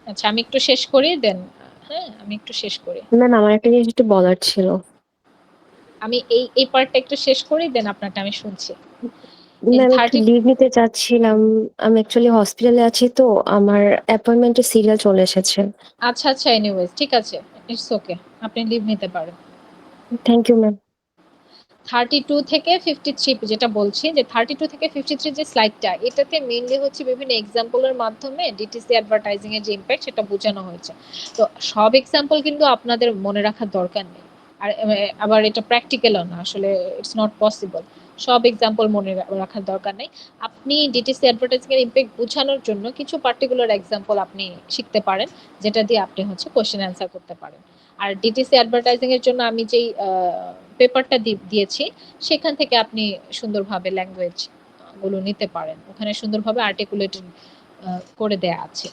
আচ্ছা আমি একটু শেষ করি দেন। হ্যাঁ, আমি একটু শেষ করি, ম্যাম আমার একটা জিনিস একটু বলার ছিল। আমি এই পার্টটা একটু শেষ করি দেন আপনারটা আমি শুনছি। ম্যাম একটু 30 লিভ নিতে চাচ্ছিলাম, আমি অ্যাকচুয়ালি হসপিটালে আছি, তো আমার অ্যাপয়েন্টমেন্টের সিরিয়াল চলে এসেছে। আচ্ছা আচ্ছা, এনিওয়েজ ঠিক আছে, ইটস ওকে, আপনি লিভ নিতে পারেন। Thank you ma'am. 32 থেকে 53 যেটা বলছি, যে 32 থেকে 53 যে স্লাইডটা, এটাতে মেইনলি হচ্ছে বিভিন্ন এক্সাম্পলের মাধ্যমে ডিটিসি অ্যাডভার্টাইজিং এর যে ইমপ্যাক্ট সেটা বোঝানো হয়েছে। তো সব এক্সাম্পল কিন্তু আপনাদের মনে রাখার দরকার নেই, আর আবার এটা প্র্যাকটিক্যালও না, আসলে ইটস নট পসিবল সব এক্সাম্পল মনে রাখার দরকার নেই। আপনি ডিটিসি অ্যাডভার্টাইজিং এর ইমপ্যাক্ট বোঝানোর জন্য কিছু পার্টিকুলার এক্সাম্পল আপনি শিখতে পারেন, যেটা দিয়ে আপনি হচ্ছে কোশ্চেন অ্যান্সার করতে পারেন। আর ডিটিসি অ্যাডভার্টাইজিং এর জন্য আমি যেই পেপারটা দিয়েছি সেখান থেকে আপনি সুন্দরভাবে ল্যাঙ্গুয়েজ গুলো নিতে পারেন, ওখানে সুন্দরভাবে আর্টিকুলেটেড করে দেয়া আছে।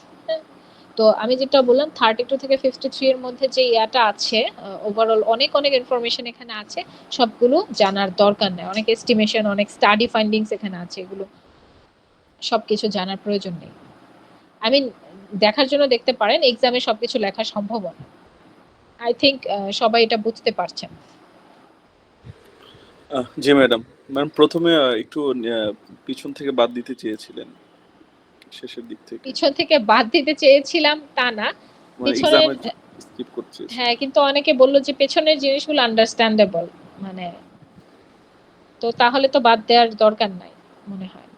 তো তো আমি যেটা বললাম 32 থেকে 53 এর মধ্যে যে ইয়াটা আছে ওভারঅল অনেক অনেক ইনফরমেশন এখানে আছে, সবগুলো জানার দরকার নেই। অনেক এস্টিমেশন, অনেক স্টাডি ফাইন্ডিংস এখানে আছে, এগুলো সবকিছু জানার প্রয়োজন নেই। আই মিন দেখার জন্য দেখতে পারেন, এক্সামে সবকিছু লেখা সম্ভব না। আই থিংক সবাই এটা বুঝতে পারছেন। জি ম্যাডাম। ম্যাম প্রথমে একটু পিছন থেকে বাদ দিতে চেয়েছিলেন শেষের দিক থেকে, পিছন থেকে বাদ দিতে চেয়েছিলাম তা না, মানে পিছনের এক্সামে স্কিপ করতে হ্যাঁ, কিন্তু অনেকে বললো যে পেছনের জিনিসগুলো আন্ডারস্ট্যান্ডেবল, মানে তো তাহলে তো বাদ দেওয়ার দরকার নাই মনে হয়।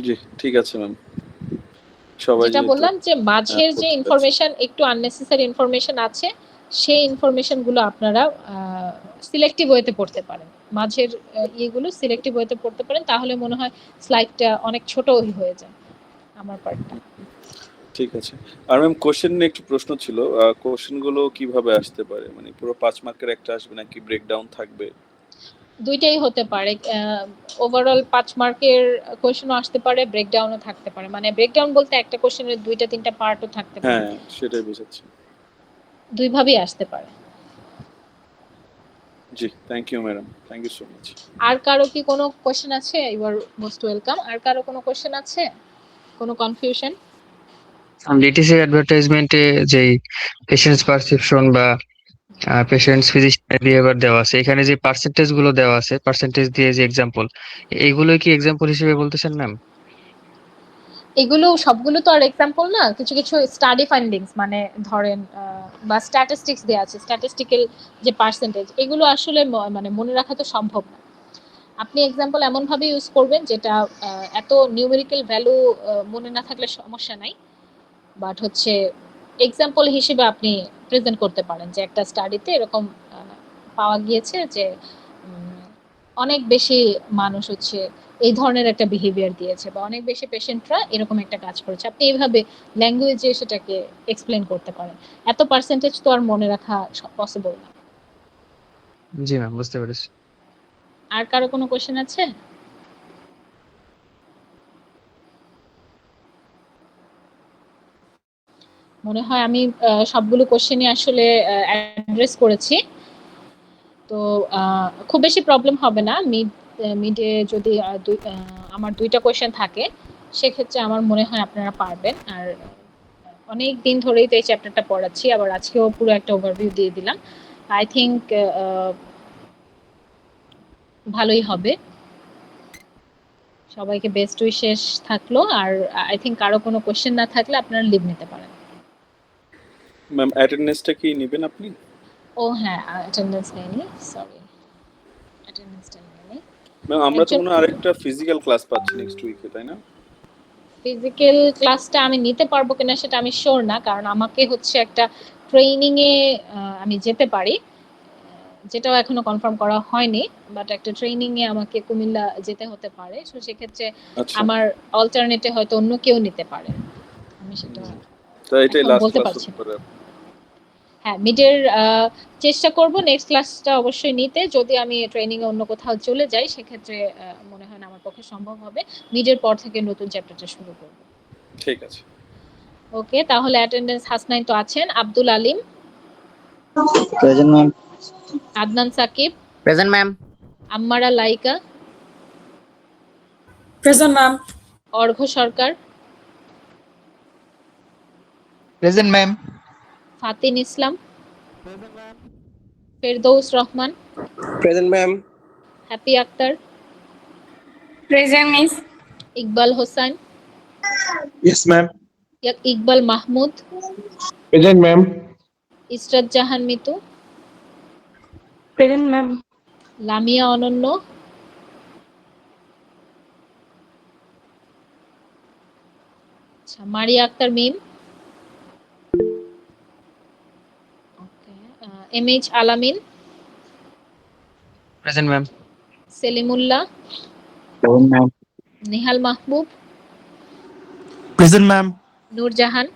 জি ঠিক আছে ম্যাম। সবাই যেটা যেহেতু বললাম যে মাঝের যে পড়তে যাচ্ছে। ইনফরমেশন একটু আননেসেসারি ইনফরমেশন আছে, সেই ইনফরমেশন গুলো আপনারা সিলেক্টিভ ওয়েতে পড়তে পারেন। মাঝের ইয়েগুলো সিলেক্টিভ ওয়েতে পড়তে পারেন, তাহলে মনে হয় স্লাইডটা অনেক ছোট হয়ে যায় আমার পার্টটা। ঠিক আছে। আর ম্যাম কোশ্চেন নিয়ে একটু প্রশ্ন ছিল, কোশ্চেন গুলো কিভাবে আসতে পারে, মানে পুরো 5 মার্কের একটা আসবে নাকি ব্রেকডাউন থাকবে? দুইটাই হতে পারে, ওভারঅল 5 মার্কের কোশ্চেনও আসতে পারে, ব্রেকডাউনও থাকতে পারে। মানে ব্রেকডাউন বলতে একটা কোশ্চেনের 2টা 3টা পার্টও থাকতে পারে, হ্যাঁ সেটাই বোঝাচ্ছি। দুই ভাবেই আসতে পারে। জি thank you madam, thank you so much. আর কারো কি কোনো কোশ্চেন আছে? You are most welcome. আর কারো কোনো কোশ্চেন আছে, কোনো কনফিউশন? ডিটিসি অ্যাডভার্টাইজমেন্টে যেই পেশেন্টস পারসেপশন বা পেশেন্টস ফিজিশিয়ান বিহেভিয়ার দেওয়া আছে, এখানে যে পার্সেন্টেজ গুলো দেওয়া আছে, পার্সেন্টেজ দিয়ে যে এক্সাম্পল, এইগুলো কি এক্সাম্পল হিসেবে বলতেছেন ম্যাম? এগুলো সবগুলো তো আর এক্সাম্পল না, কিছু কিছু স্টাডি ফাইন্ডিংস, মানে ধরেন বা স্ট্যাটিস্টিক্স দেয়া আছে, স্ট্যাটিস্টিক্যাল যে পার্সেন্টেজ, এগুলো আসলে মানে মনে রাখা তো সম্ভব না। আপনি এক্সাম্পল এমন ভাবে ইউজ করবেন যেটা এত নিউমেরিক্যাল ভ্যালু মনে না থাকলে সমস্যা নাই, বাট হচ্ছে এক্সাম্পল হিসেবে আপনি প্রেজেন্ট করতে পারেন যে একটা স্টাডিতে এরকম পাওয়া গিয়েছে যে অনেক বেশি মানুষ হচ্ছে এই ধরনের একটা বিহেভিয়ার দিয়েছে, বা অনেক বেশি পেশেন্টরা এরকম একটা কাজ করেছে। আপনি এইভাবে ল্যাঙ্গুয়েজে সেটাকে এক্সপ্লেন করতে পারেন। এত পার্সেন্টেজ তো আর মনে রাখা পসিবল না। জি ম্যাম, বুঝতে পেরেছি। আর কারো কোনো কোশ্চেন আছে? মনে হয় আমি সবগুলো কোশ্চেনই আসলে অ্যাড্রেস করেছি। তো খুব বেশি প্রবলেম হবে না। মিডে যদি আমার 2টা কোশ্চেন থাকে, সেক্ষেত্রে আমার মনে হয় আপনারা পারবেন। আর অনেক দিন ধরেই তো এই চ্যাপ্টারটা পড়াচ্ছি, আবার আজকেও পুরো একটা ওভারভিউ দিয়ে দিলাম। আই থিংক ভালোই হবে। সবাইকে বেস্ট উইশেস থাকলো। আর আই থিংক কারো কোনো কোশ্চেন না থাকলে আপনারা লিভ নিতে পারেন। ম্যাম অ্যাটেন্ডেন্সটা কি নেবেন আপনি? ও হ্যাঁ, অ্যাটেন্ডেন্স নেইনি, সরি, অ্যাটেন্ডেন্সটা নেইনি। ম্যাম আমরা তো মনে হয় আরেকটা ফিজিক্যাল ক্লাস পাচ্ছি নেক্সট উইকে, তাই না? ফিজিক্যাল ক্লাসটা আমি নিতে পারবো কিনা সেটা আমি শিওর না, কারণ আমাকে হচ্ছে একটা ট্রেনিং এ আমি যেতে পারি, যেটাও এখনো কনফার্ম করা হয়নি, বাট একটা ট্রেনিং এ আমাকে কুমিল্লা যেতে হতে পারে। সো সেক্ষেত্রে আচ্ছা, আমার অল্টারনেটে হয়তো অন্য কেউ নিতে পারে, আমি সেটা তো এটাই এখন লাস্ট বলতে ক্লাস পারছি হতে না। পারে। হ্যাঁ, মিডের চেষ্টা করব নেক্সট ক্লাসটা অবশ্যই নিতে। যদি আমি ট্রেনিং এ অন্য কোথাও চলে যাই, সেক্ষেত্রে মনে হয় না আমার পক্ষে সম্ভব হবে। মিডের পর থেকে নতুন চ্যাপ্টারটা শুরু করব। ঠিক আছে। ওকে, তাহলে অ্যাটেন্ডেন্স হাসনাইন তো আছেন, Abdul Alim, present ma'am. Adnan Sakib, present ma'am. Ammara Laika, present ma'am. Arghya Sarkar, present ma'am. Fatin Islam, Ferdous Rahman, present ma'am. Happy Akter, present miss. Iqbal Hossain, yes ma'am. Iqbal Mahmud, present ma'am. Israt Jahan Mitu, present ma'am. Lamia Ananya, আচ্ছা Maria Akter Mim, okay, MH Alamin, present ma'am. Selimullah, present ma'am. Nihal Mahbub, present ma'am. Nurjahan,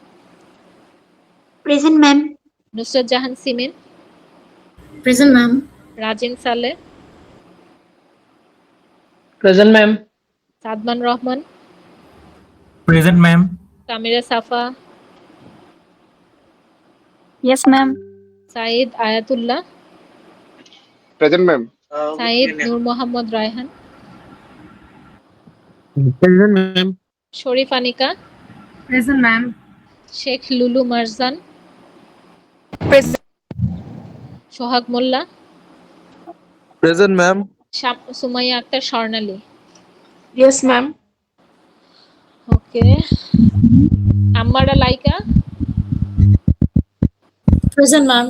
present ma'am. Nusrat Jahan Simin, present ma'am. Rajin সালে, present ma'am. Sadman Rahman, Present, ma'am. Samira Safa, Yes, ma'am. Saeed Ayatullah, Present, ma'am. Saeed Noor Mohammad Raihan, Present, ma'am. Sharif Anika, Present, ma'am. Sheikh Lulu Marjan, সোহাগ মোল্লা, Present, ma'am. সুমাইয়া আক্তার স্বর্ণালী। Yes, ma'am. ওকে, আম্মারা লাইকা। Present, ma'am.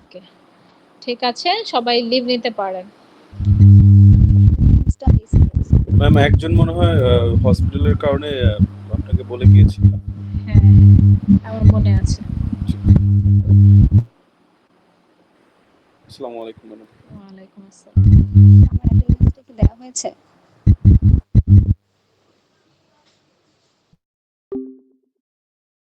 ওকে, ঠিক আছে, সবাই লিভ নিতে পারেন। ম্যাম একজন মনে হয় হসপিটালের কারণে আপনাকে বলে গিয়েছিল। হ্যাঁ, আমার মনে আছে। আসসালামু আলাইকুম ম্যাডাম। ওয়ালাইকুম আসসালাম। আমার অ্যাটেন্ডেন্সটা কি দেওয়া হয়েছে?